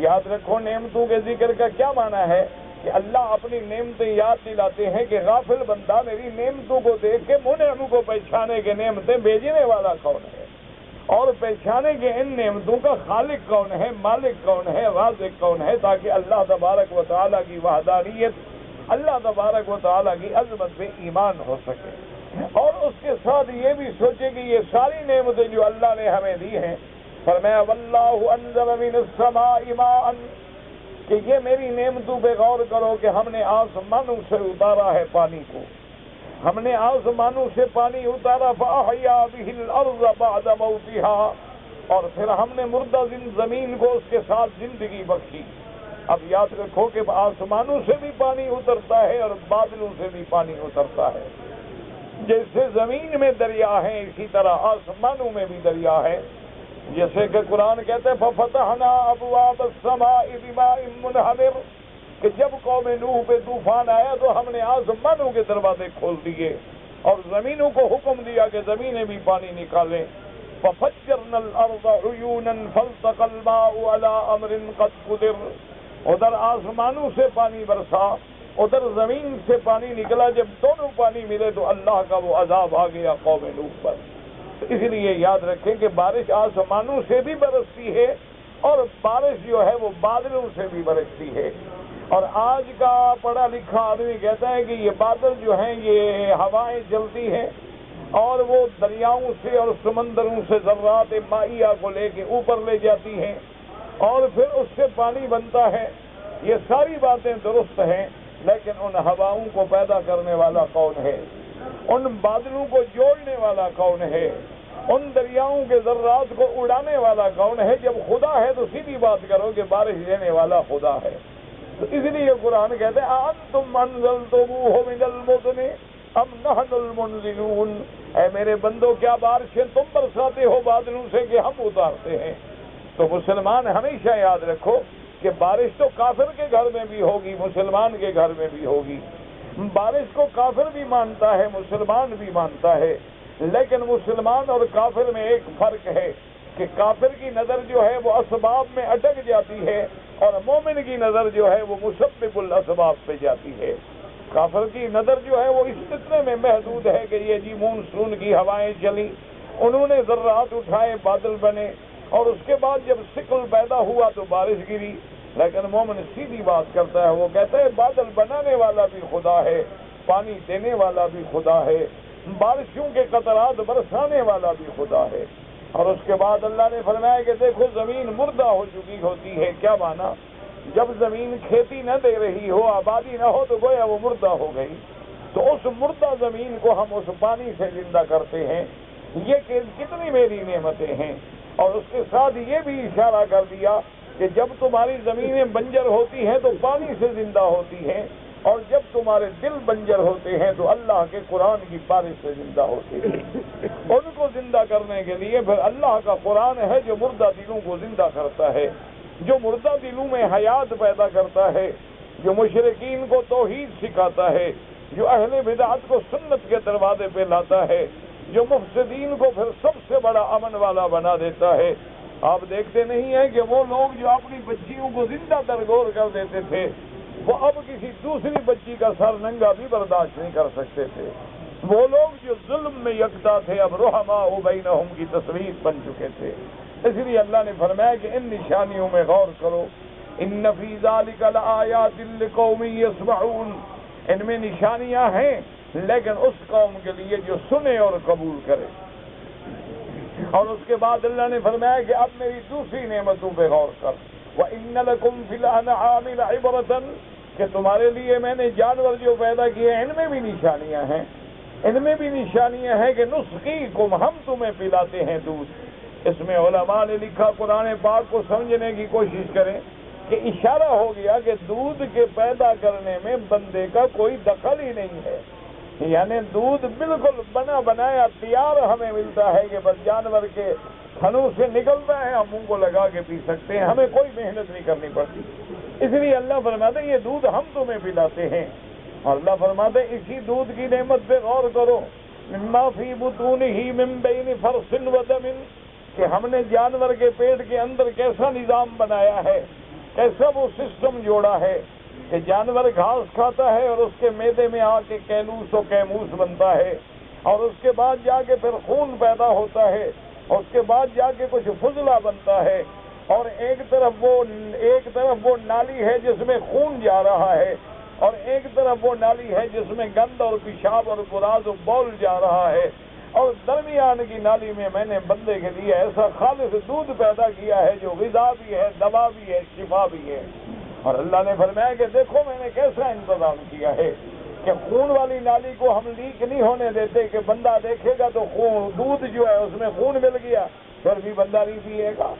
یاد رکھو، نعمتوں کے ذکر کا کیا معنی ہے کہ اللہ اپنی نعمتیں یاد دلاتے ہیں کہ غافل بندہ میری نعمتوں کو دیکھ کے منعم کو پہچانے کے نعمتیں بھیجنے والا کون ہے، اور پہچانے کے ان نعمتوں کا خالق کون ہے، مالک کون ہے، رازق کون ہے، تاکہ اللہ تبارک و تعالیٰ کی وحدانیت، اللہ تبارک و تعالیٰ کی عظمت پہ ایمان ہو سکے۔ اور اس کے ساتھ یہ بھی سوچے کہ یہ ساری نعمتیں جو اللہ نے ہمیں دی ہیں، فرمایا واللہ انزل من السماء ماء، کہ یہ میری نعمتوں پہ غور کرو کہ ہم نے آسمانوں سے اتارا ہے پانی کو، ہم نے آسمانوں سے پانی اتارا، فاحیا بہ الارض بعد موتها، اور پھر ہم نے مردہ زمین کو اس کے ساتھ زندگی بخشی۔ اب یاد رکھو کہ آسمانوں سے بھی پانی اترتا ہے اور بادلوں سے بھی پانی اترتا ہے۔ جیسے زمین میں دریا ہے اسی طرح آسمانوں میں بھی دریا ہے، جیسے کہ قرآن کہتے ہیں فَفَتَحْنَا أَبْوَابَ السَّمَاءِ بِمَاءٍ مُنْهَمِرٍ، کہ جب قوم نوح پہ طوفان آیا تو ہم نے آسمانوں کے دروازے کھول دیے اور زمینوں کو حکم دیا کہ زمینیں بھی پانی نکالیں۔ فَفَجَّرْنَا الْأَرْضَ عُيُونًا فَالْتَقَى الْمَاءُ عَلَىٰ أَمْرٍ قَدْ قُدِرَ، ادھر آسمانوں سے پانی برسا، ادھر زمین سے پانی نکلا، جب دونوں پانی ملے تو اللہ کا وہ عذاب آ گیا قوم نوح پر۔ اس لیے یاد رکھیں کہ بارش آسمانوں سے بھی برستی ہے اور بارش جو ہے وہ بادلوں سے بھی برستی ہے۔ اور آج کا پڑھا لکھا آدمی کہتا ہے کہ یہ بادل جو ہیں یہ ہوائیں چلتی ہیں اور وہ دریاؤں سے اور سمندروں سے ذرات مائیہ کو لے کے اوپر لے جاتی ہیں اور پھر اس سے پانی بنتا ہے۔ یہ ساری باتیں درست ہیں، لیکن ان ہواؤں کو پیدا کرنے والا کون ہے؟ ان بادلوں کو جوڑنے والا کون ہے؟ ان دریاؤں کے ذرات کو اڑانے والا کون ہے؟ جب خدا ہے تو سیدھی بات کرو کہ بارش دینے والا خدا ہے۔ تو اس لیے قرآن کہتے ہیں أَأَنْتُمْ أَنزَلْتُمُوهُ مِنَ الْمُزْنِ أَمْ نَحْنُ الْمُنزِلُونَ، اے میرے بندو کیا بارشیں تم برساتے ہو بادلوں سے کہ ہم اتارتے ہیں؟ تو مسلمان ہمیشہ یاد رکھو کہ بارش تو کافر کے گھر میں بھی ہوگی، مسلمان کے گھر میں بھی ہوگی۔ بارش کو کافر بھی مانتا ہے، مسلمان بھی مانتا ہے، لیکن مسلمان اور کافر میں ایک فرق ہے کہ کافر کی نظر جو ہے وہ اسباب میں اٹک جاتی ہے اور مومن کی نظر جو ہے وہ مسبب الاسباب پہ جاتی ہے۔ کافر کی نظر جو ہے وہ اس اتنے میں محدود ہے کہ یہ جی مونسون کی ہوائیں چلی، انہوں نے ذرات اٹھائے، بادل بنے، اور اس کے بعد جب سکل پیدا ہوا تو بارش گری۔ لیکن مومن سیدھی بات کرتا ہے، وہ کہتا ہے بادل بنانے والا بھی خدا ہے، پانی دینے والا بھی خدا ہے، بارشوں کے قطرات برسانے والا بھی خدا ہے۔ اور اس کے بعد اللہ نے فرمایا کہ دیکھو زمین مردہ ہو چکی ہوتی ہے، کیا مانا؟ جب زمین کھیتی نہ دے رہی ہو، آبادی نہ ہو تو گویا وہ مردہ ہو گئی۔ تو اس مردہ زمین کو ہم اس پانی سے زندہ کرتے ہیں۔ یہ کتنی میری نعمتیں ہیں۔ اور اس کے ساتھ یہ بھی اشارہ کر دیا کہ جب تمہاری زمینیں بنجر ہوتی ہیں تو پانی سے زندہ ہوتی ہیں، اور جب تمہارے دل بنجر ہوتے ہیں تو اللہ کے قرآن کی بارش سے زندہ ہوتے ہیں۔ ان کو زندہ کرنے کے لیے پھر اللہ کا قرآن ہے جو مردہ دلوں کو زندہ کرتا ہے، جو مردہ دلوں میں حیات پیدا کرتا ہے، جو مشرکین کو توحید سکھاتا ہے، جو اہل بدعت کو سنت کے دروازے پہ لاتا ہے، جو مفسدین کو پھر سب سے بڑا امن والا بنا دیتا ہے۔ آپ دیکھتے نہیں ہیں کہ وہ لوگ جو اپنی بچیوں کو زندہ درگور کر دیتے تھے، وہ اب کسی دوسری بچی کا سر ننگا بھی برداشت نہیں کر سکتے تھے۔ وہ لوگ جو ظلم میں یکتا تھے اب رحماء بینہم کی تصویر بن چکے تھے۔ اس لیے اللہ نے فرمایا کہ ان نشانیوں میں غور کرو، ان فی ذلک لآیات لقوم یسمعون، ان میں نشانیاں ہیں لیکن اس قوم کے لیے جو سنے اور قبول کرے۔ اور اس کے بعد اللہ نے فرمایا کہ اب میری دوسری نعمتوں پہ غور کر، وَإِنَّ لَكُمْ فِي الْأَنْعَامِ لَعِبْرَةً، کہ تمہارے لیے میں نے جانور جو پیدا کیے ان میں بھی نشانیاں ہیں۔ ان میں بھی نشانیاں ہیں کہ نسقیکم، ہم تمہیں پلاتے ہیں دودھ۔ اس میں علماء نے لکھا، قرآن پاک کو سمجھنے کی کوشش کریں کہ اشارہ ہو گیا کہ دودھ کے پیدا کرنے میں بندے کا کوئی دخل ہی نہیں ہے، یعنی دودھ بالکل بنا بنایا تیار ہمیں ملتا ہے کہ بس جانور کے تھنوں سے نکلتا ہے، ہم منہ کو لگا کے پی سکتے ہیں، ہمیں کوئی محنت نہیں کرنی پڑتی۔ اس لیے اللہ فرماتے ہیں یہ دودھ ہم تمہیں پلاتے ہیں، اور اللہ فرماتے ہیں اسی دودھ کی نعمت پہ غور کرو، مما فی بطونہ من بین فرث و دم، کہ ہم نے جانور کے پیٹ کے اندر کیسا نظام بنایا ہے، کیسا وہ سسٹم جوڑا ہے کہ جانور گھاس کھاتا ہے اور اس کے معدے میں آ کے کیلوس و کیموس بنتا ہے، اور اس کے بعد جا کے پھر خون پیدا ہوتا ہے، اور اس کے بعد جا کے کچھ فضلہ بنتا ہے، اور ایک طرف وہ نالی ہے جس میں خون جا رہا ہے، اور ایک طرف وہ نالی ہے جس میں گند اور پیشاب اور براز و بول جا رہا ہے، اور درمیان کی نالی میں میں نے بندے کے لیے ایسا خالص دودھ پیدا کیا ہے جو غذا بھی ہے، دوا بھی ہے، شفا بھی ہے۔ اور اللہ نے فرمایا کہ دیکھو میں نے کیسا انتظام کیا ہے کہ خون والی نالی کو ہم لیک نہیں ہونے دیتے کہ بندہ دیکھے گا تو دودھ جو ہے اس میں خون مل گیا پھر بھی بندہ نہیں پیے گا،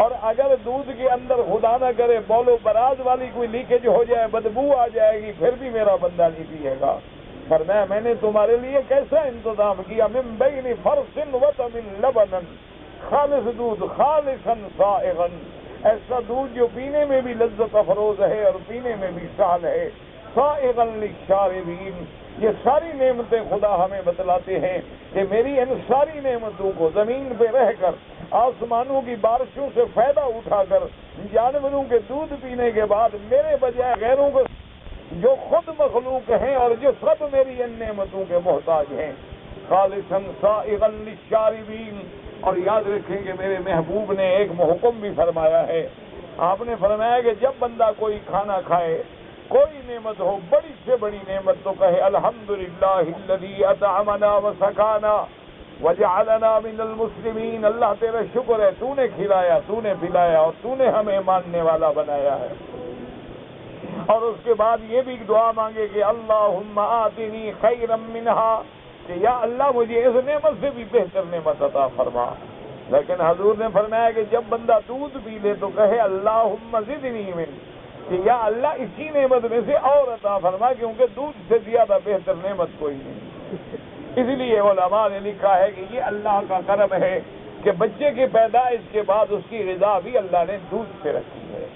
اور اگر دودھ کے اندر خدا نہ کرے بول و براز والی کوئی لیکیج ہو جائے، بدبو آ جائے گی، پھر بھی میرا بندہ نہیں پیے گا۔ فرمایا میں نے تمہارے لیے کیسا انتظام کیا، من بین فرث و دم لبنا، خالص دودھ، خالصا سائغا، ایسا دودھ جو پینے میں بھی لذت افروز ہے اور پینے میں بھی سہل ہے، سائغا للشاربین۔ یہ ساری نعمتیں خدا ہمیں بتلاتے ہیں کہ میری ان ساری نعمتوں کو زمین پہ رہ کر، آسمانوں کی بارشوں سے فائدہ اٹھا کر، جانوروں کے دودھ پینے کے بعد میرے بجائے غیروں کو جو خود مخلوق ہیں اور جو سب میری ان نعمتوں کے محتاج ہیں، خالصا سائغا للشاربین۔ اور یاد رکھیں کہ میرے محبوب نے ایک حکم بھی فرمایا ہے، آپ نے فرمایا کہ جب بندہ کوئی کھانا کھائے، کوئی نعمت ہو، بڑی سے بڑی نعمت، تو کہے الحمدللہ الذی اطعمنا وسقانا وجعلنا من المسلمین، اللہ تیرا شکر ہے، تو نے کھلایا، تو نے پلایا اور تو نے ہمیں ماننے والا بنایا ہے۔ اور اس کے بعد یہ بھی دعا مانگے کہ اللہم آتنی خیرا منہا، کہ یا اللہ مجھے اس نعمت سے بھی بہتر نعمت عطا فرما۔ لیکن حضور نے فرمایا کہ جب بندہ دودھ پی لے تو کہے اللہم زدنی من، کہ یا اللہ اسی نعمت میں سے اور عطا فرما، کیونکہ دودھ سے زیادہ بہتر نعمت کوئی نہیں۔ اس لیے علماء نے لکھا ہے کہ یہ اللہ کا کرم ہے کہ بچے کی پیدائش کے بعد اس کی غذا بھی اللہ نے دودھ سے رکھی ہے۔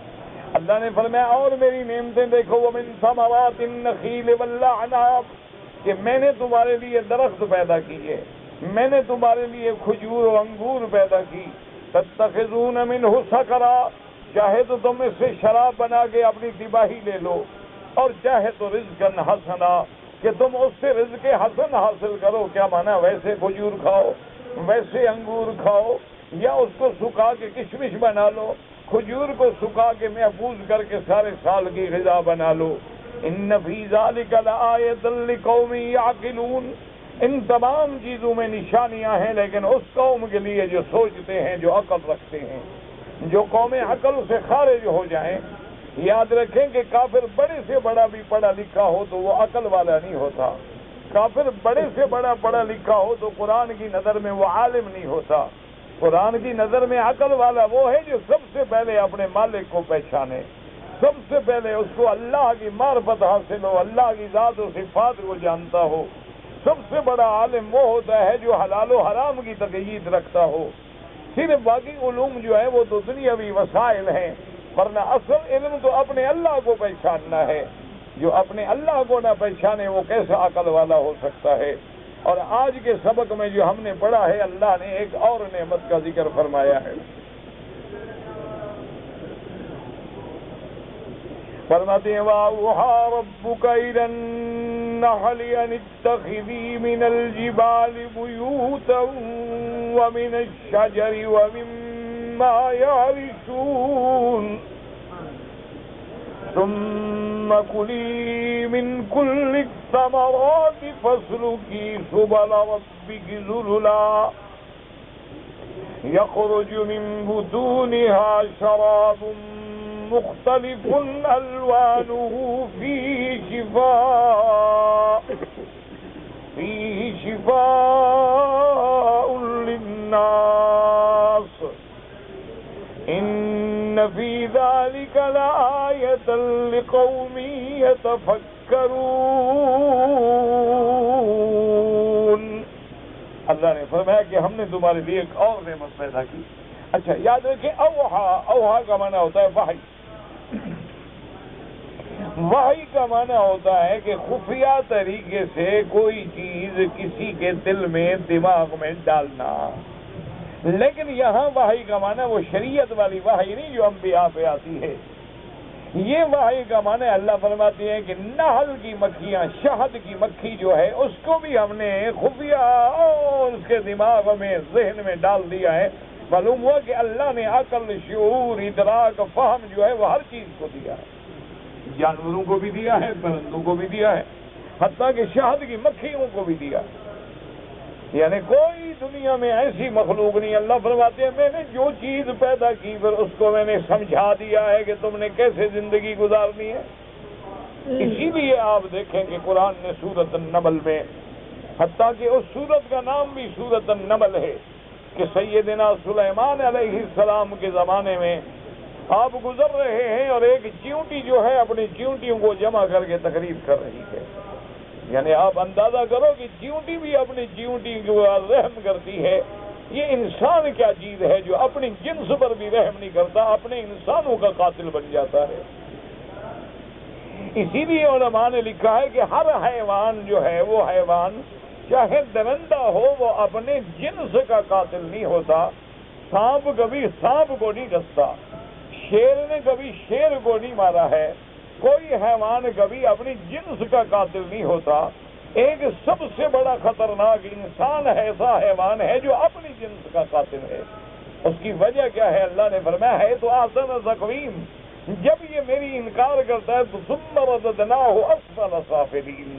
اللہ نے فرمایا اور میری نعمتیں دیکھو، وَمِن ثَمَرَاتِ النَّخِيلِ وَالْأَعْنَابِ، کہ میں نے تمہارے لیے درخت پیدا کیے، میں نے تمہارے لیے کھجور و انگور پیدا کی، تَتَّخِذُونَ مِنْهُ سَكَرًا، چاہے تو تم اس سے شراب بنا کے اپنی تباہی لے لو، اور چاہے تو رزقاً حسنا، کہ تم اس سے رزق حسن حاصل کرو۔ کیا مانا؟ ویسے کھجور کھاؤ، ویسے انگور کھاؤ، یا اس کو سکھا کے کشمش بنا لو، کھجور کو سکھا کے محفوظ کر کے سارے سال کی غذا بنا لو۔ ان فی ذلک لآیۃ لقوم یعقلون، ان تمام چیزوں میں نشانیاں ہیں لیکن اس قوم کے لیے جو سوچتے ہیں، جو عقل رکھتے ہیں۔ جو قومیں عقل سے خارج ہو جائیں، یاد رکھیں کہ کافر بڑے سے بڑا بھی پڑھا لکھا ہو تو وہ عقل والا نہیں ہوتا، کافر بڑے سے بڑا پڑھا لکھا ہو تو قرآن کی نظر میں وہ عالم نہیں ہوتا۔ قرآن کی نظر میں عقل والا وہ ہے جو سب سے پہلے اپنے مالک کو پہچانے، سب سے پہلے اس کو اللہ کی معرفت حاصل ہو، اللہ کی ذات و صفات کو جانتا ہو۔ سب سے بڑا عالم وہ ہوتا ہے جو حلال و حرام کی تقیید رکھتا ہو۔ صرف باقی علوم جو ہے وہ تو دنیاوی وسائل ہیں، ورنہ اصل علم تو اپنے اللہ کو پہچاننا ہے۔ جو اپنے اللہ کو نہ پہچانے وہ کیسا عقل والا ہو سکتا ہے؟ اور آج کے سبق میں جو ہم نے پڑھا ہے، اللہ نے ایک اور نعمت کا ذکر فرمایا ہے۔ فرماتے ہیں وَأَوْحَىٰ رَبُّكَ إِلَى النَّحْلِ أَنِ اتَّخِذِي مِنَ الْجِبَالِ بُيُوتًا وَمِنَ الشَّجَرِ وَمِمَّا يَعْرِشُونَ ثُمَّ كُلِي مِن كُلِّ الثَّمَرَاتِ فَاسْلُكِي سُبُلَ رَبِّكِ ذُلُلًا يَخْرُجُ مِن بُطُونِهَا شَرَابٌ مختلف الوانه فيه شفاء فيه شفاء للناس إن في ذلك لآية لقوم يتفكرون. اللہ نے فرمایا کہ ہم نے تمہارے لیے ایک اور نعمت پیدا کی. اچھا یاد رکھیں، اوحا کا معنی ہوتا ہے وحی. وحی کا معنی ہوتا ہے کہ خفیہ طریقے سے کوئی چیز کسی کے دل میں، دماغ میں ڈالنا. لیکن یہاں وحی کا معنی وہ شریعت والی وحی نہیں جو انبیاء پہ آتی ہے. یہ وحی کا معنی اللہ فرماتے ہیں کہ نحل کی مکھیاں، شہد کی مکھی جو ہے اس کو بھی ہم نے خفیہ اور اس کے دماغ میں، ذہن میں ڈال دیا ہے. معلوم ہوا کہ اللہ نے عقل، شعور، ادراک، فہم جو ہے وہ ہر چیز کو دیا ہے. جانوروں کو بھی دیا ہے، پرندوں کو بھی دیا ہے، حتیٰ کہ شہد کی مکھیوں کو بھی دیا. یعنی کوئی دنیا میں ایسی مخلوق نہیں. اللہ فرماتے ہیں میں نے جو چیز پیدا کی پھر اس کو میں نے سمجھا دیا ہے کہ تم نے کیسے زندگی گزارنی ہے. اسی لیے آپ دیکھیں کہ قرآن نے سورۃ النمل میں، حتیٰ کہ اس سورت کا نام بھی سورۃ النمل ہے، کہ سیدنا سلیمان علیہ السلام کے زمانے میں آپ گزر رہے ہیں اور ایک چیونٹی جو ہے اپنی چیونٹیوں کو جمع کر کے تقریر کر رہی ہے. یعنی آپ اندازہ کرو کہ چیونٹی بھی اپنی چیونٹی کو رحم کرتی ہے. یہ انسان کیا چیز ہے جو اپنی جنس پر بھی رحم نہیں کرتا، اپنے انسانوں کا قاتل بن جاتا ہے. اسی لیے علماء نے لکھا ہے کہ ہر حیوان جو ہے وہ حیوان چاہے درندہ ہو وہ اپنے جنس کا قاتل نہیں ہوتا. سانپ کبھی سانپ کو نہیں ڈستا، شیر نے کبھی شیر کو نہیں مارا ہے. کوئی حیوان کبھی اپنی جنس کا قاتل نہیں ہوتا. ایک سب سے بڑا خطرناک انسان ایسا حیوان ہے جو اپنی جنس کا قاتل ہے. اس کی وجہ کیا ہے؟ اللہ نے فرمایا ہے تو احسن تقویم. جب یہ میری انکار کرتا ہے تو ثم رددناہ اسفل سافلین،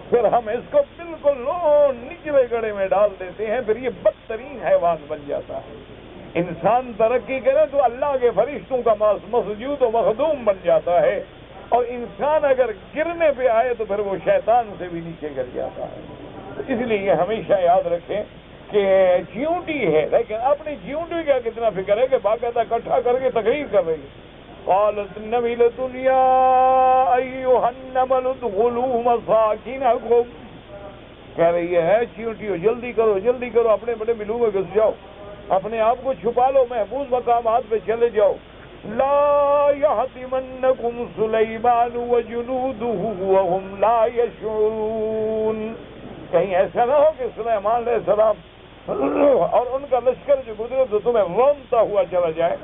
پھر ہم اس کو بالکل نچلے گڑھے میں ڈال دیتے ہیں، پھر یہ بدترین حیوان بن جاتا ہے. انسان ترقی کرے تو اللہ کے فرشتوں کا مسجود و مخدوم بن جاتا ہے، اور انسان اگر گرنے پہ آئے تو پھر وہ شیطان سے بھی نیچے گر جاتا ہے. اس لیے ہمیشہ یاد رکھیں کہ چیونٹی ہے لیکن اپنی چیونٹی کا کتنا فکر ہے کہ باقاعدہ اکٹھا کر کے تقریر کر رہی ہے. قالت النملۃ یا ایھا النمل ادخلوا مساکنکم، کہہ رہی ہے چیونٹیوں جلدی کرو جلدی کرو، اپنے بڑے بلوں میں گھس جاؤ، اپنے آپ کو چھپا لو، محفوظ مقامات پہ چلے جاؤ. لا يحطمنكم سليمان وجنوده وهم لا يشعرون، کہیں ایسا نہ ہو کہ سلیمان علیہ السلام اور ان کا لشکر جو گزرے تو تمہیں رونتا ہوا چلا جائے.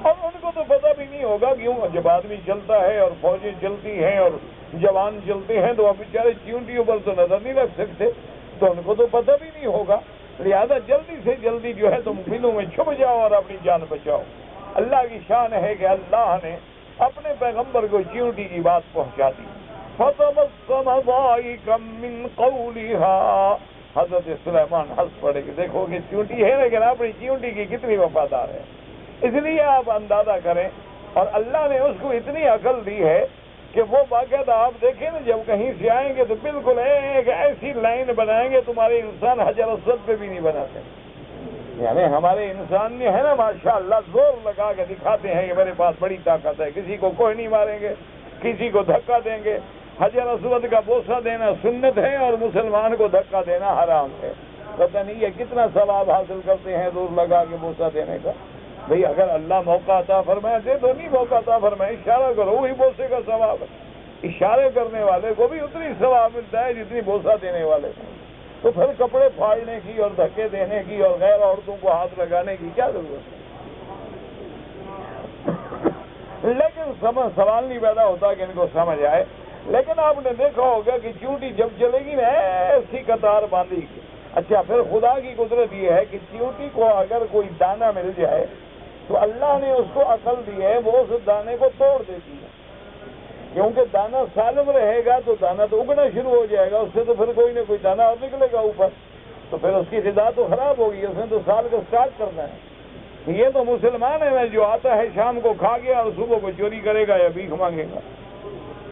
اور ان کو تو پتہ بھی نہیں ہوگا کیوں. جب آدمی چلتا ہے اور فوجیں چلتی ہیں اور جوان چلتے ہیں تو اب بیچارے چیونٹیوں پر تو نظر نہیں رکھ سکتے، تو ان کو تو پتہ بھی نہیں ہوگا. لہذا جلدی سے جلدی جو ہے تم بلوں میں چھپ جاؤ اور اپنی جان بچاؤ. اللہ کی شان ہے کہ اللہ نے اپنے پیغمبر کو چیونٹی کی بات پہنچا دی. فَتَبَسَّمَ ضَاحِكًا مِّن قَوْلِهَا، حضرت سلیمان ہنس پڑے کہ دیکھو کہ چیونٹی ہے لیکن اپنی چیونٹی کی کتنی وفادار ہے. اس لیے آپ اندازہ کریں، اور اللہ نے اس کو اتنی عقل دی ہے کہ وہ باقاعدہ آپ دیکھیں نا جب کہیں سے آئیں گے تو بالکل ایک ایسی لائن بنائیں گے تمہارے انسان حجر اسود پہ بھی نہیں بناتے. یعنی ہمارے انسان نے ہے نا ماشاءاللہ زور لگا کے دکھاتے ہیں کہ میرے پاس بڑی طاقت ہے، کسی کو کوئی نہیں ماریں گے، کسی کو دھکا دیں گے. حجر اسود کا بوسہ دینا سنت ہے اور مسلمان کو دھکا دینا حرام ہے. پتہ نہیں یہ کتنا ثواب حاصل کرتے ہیں زور لگا کے بوسہ دینے کا. بھئی اگر اللہ موقع عطا فرمائے دے دو، نہیں موقع عطا فرمائے اشارہ کرو، وہی بوسے کا ثواب ہے. اشارے کرنے والے کو بھی اتنی ثواب ملتا ہے جتنی بوسہ دینے والے کو. تو پھر کپڑے پھاڑنے کی اور دھکے دینے کی اور غیر عورتوں کو ہاتھ لگانے کی کیا ضرورت ہے؟ لیکن سوال نہیں پیدا ہوتا کہ ان کو سمجھ آئے. لیکن آپ نے دیکھا ہوگا کہ چیونٹی جب چلے گی نا ایسی قطار باندھی. اچھا پھر خدا کی قدرت یہ ہے کہ چیونٹی کو اگر کوئی دانہ مل جائے تو اللہ نے اس کو عقل دی ہے، وہ اس دانے کو توڑ دیتی ہے. کیونکہ دانہ سالم رہے گا تو دانہ تو اگنا شروع ہو جائے گا، اس سے تو پھر کوئی نہ کوئی دانہ اور نکلے گا اوپر، تو پھر اس کی غذا تو خراب ہوگی. اس نے تو سال کو اسٹارٹ کرنا ہے. یہ تو مسلمان ہے جو آتا ہے شام کو کھا گیا اور صبح کو چوری کرے گا یا بھیک مانگے گا،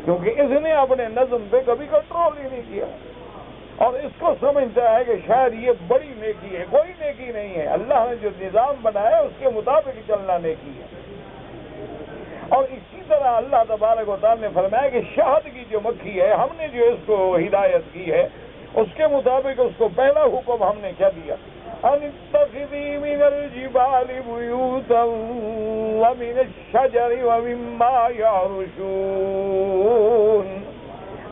کیونکہ اس نے اپنے نظم پہ کبھی کنٹرول ہی نہیں کیا. اور اس کو سمجھتا ہے کہ شاید یہ بڑی نیکی ہے. کوئی نیکی نہیں ہے. اللہ نے جو نظام بنایا اس کے مطابق چلنا نیکی ہے. اور اسی طرح اللہ تبارک و تعالیٰ نے فرمایا کہ شہد کی جو مکھی ہے ہم نے جو اس کو ہدایت کی ہے اس کے مطابق اس کو پہلا حکم ہم نے کیا دیا؟ ان اتخذی من الجبال بیوتا ومن الشجر ومما یعرشون.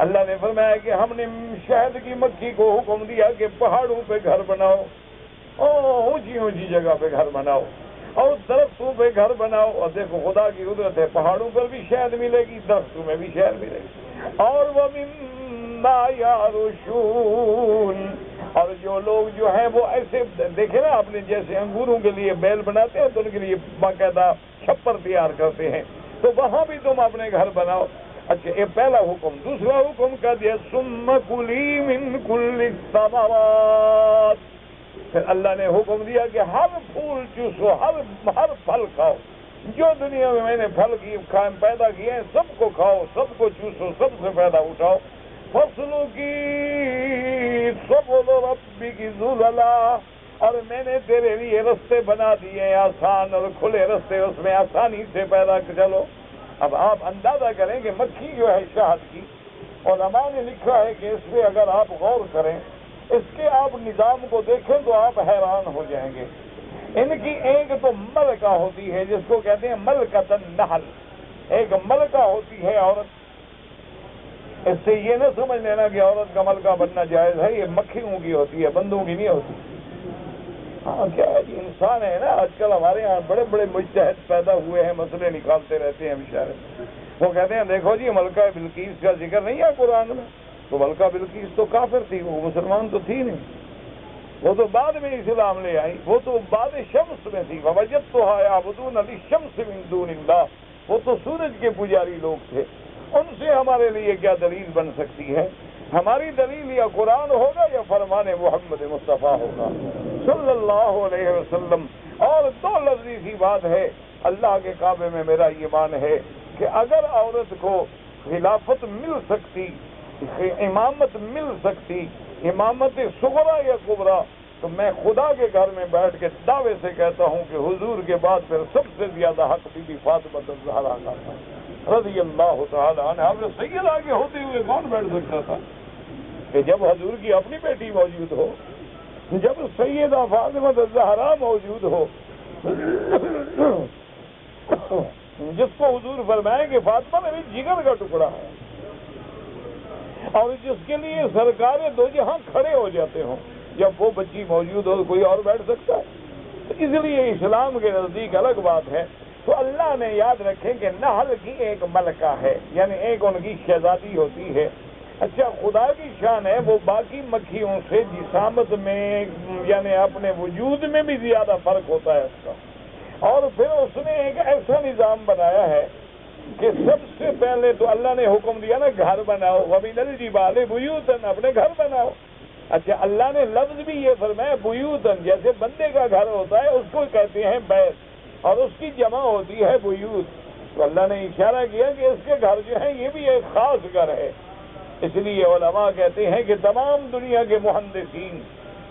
اللہ نے فرمایا کہ ہم نے شہد کی مکھی کو حکم دیا کہ پہاڑوں پہ گھر بناؤ، اونچی اونچی جگہ پہ گھر بناؤ، اور درختوں پہ گھر بناؤ. اور دیکھو خدا کی قدرت ہے، پہاڑوں پر بھی شہد ملے گی، درختوں میں بھی شہد ملے گی. اور وَمِمَّا يَعْرُشُونَ، اور جو لوگ جو ہیں وہ ایسے دیکھیں نا، اپنے جیسے انگوروں کے لیے بیل بناتے ہیں تو ان کے لیے باقاعدہ چھپر تیار کرتے ہیں، تو وہاں بھی تم اپنے گھر بناؤ. اچھا، یہ پہلا حکم. دوسرا حکم کیا دیا؟ ثُمَّ كُلِي مِن كُلِّ الثَّمَرَاتِ. پھر اللہ نے حکم دیا کہ ہر پھول چوسو، ہر پھل کھاؤ. جو دنیا میں نے پھل کی پیدا کیے ہیں سب کو کھاؤ، سب کو چوسو، سب سے فائدہ اٹھاؤ. فصلوں کی سبل ربک ذللا، اور میں نے تیرے لیے رستے بنا دیے آسان اور کھلے رستے، اس میں آسانی سے پیدا چلو. اب آپ اندازہ کریں کہ مکھی جو ہے شہد کی، علماء نے لکھا ہے کہ اس پہ اگر آپ غور کریں، اس کے آپ نظام کو دیکھیں تو آپ حیران ہو جائیں گے. ان کی ایک تو ملکہ ہوتی ہے جس کو کہتے ہیں ملکۃ النحل، ایک ملکہ ہوتی ہے عورت. اس سے یہ نہ سمجھ لینا کہ عورت کا ملکہ بننا جائز ہے، یہ مکھیوں کی ہوتی ہے، بندوں کی نہیں ہوتی. ہاں کیا ہے جی، انسان ہے نا. آج کل ہمارے یہاں بڑے بڑے مجتہد پیدا ہوئے ہیں، مسئلے نکالتے رہتے ہیں بیچارے. وہ کہتے ہیں دیکھو جی ملکہ بلقیس کا ذکر نہیں ہے قرآن میں، تو ملکہ بلقیس تو کافر تھی، وہ مسلمان تو تھی نہیں، وہ تو بعد میں اسلام لے آئی، وہ تو بعد شمس میں تھی. وَوَجَدتُّهَا يَعْبُدُونَ لِلشَّمْسِ مِن دُونِ اللَّهِ، وہ تو سورج کے پجاری لوگ تھے. ان سے ہمارے لیے کیا دلیل بن سکتی ہے؟ ہماری دلیل یا قرآن ہوگا یا فرمان محمد مصطفیٰ ہوگا صلی اللہ علیہ وسلم. اور دو لفظی سی بات ہے، اللہ کے کعبے میں میرا ایمان ہے کہ اگر عورت کو خلافت مل سکتی، امامت مل سکتی، امامت صغرا یا کبرا، تو میں خدا کے گھر میں بیٹھ کے دعوے سے کہتا ہوں کہ حضور کے بعد پھر سب سے زیادہ حق بی بی فاطمہ الزہرا کا رضی اللہ تعالی عنہ. اب سید آگے ہوتے ہوئے کون بیٹھ سکتا تھا کہ جب حضور کی اپنی بیٹی موجود ہو، جب سیدہ فاطمہ الزہرا موجود ہو، جس کو حضور فرمائے کہ فاطمہ میں بھی جگر کا ٹکڑا ہے، اور جس کے لیے سرکار دو جہاں کھڑے ہو جاتے ہوں، جب وہ بچی موجود ہو کوئی اور بیٹھ سکتا ہے؟ اس لیے اسلام کے نزدیک الگ بات ہے. تو اللہ نے یاد رکھیں کہ نحل کی ایک ملکہ ہے، یعنی ایک ان کی شہزادی ہوتی ہے. اچھا، خدا کی شان ہے، وہ باقی مکھیوں سے جسامت میں یعنی اپنے وجود میں بھی زیادہ فرق ہوتا ہے اس کا. اور پھر اس نے ایک ایسا نظام بنایا ہے کہ سب سے پہلے تو اللہ نے حکم دیا نا گھر بناؤ، وَمِنَ الْجِبَالِ بُيُوتًا، اپنے گھر بناؤ. اچھا، اللہ نے لفظ بھی یہ فرمایا بیوتن، جیسے بندے کا گھر ہوتا ہے اس کو کہتے ہیں بیت، اور اس کی جمع ہوتی ہے بیوت. تو اللہ نے اشارہ کیا کہ اس کے گھر جو ہیں یہ بھی ایک خاص گھر ہے. اس لیے علماء کہتے ہیں کہ تمام دنیا کے مہندسین،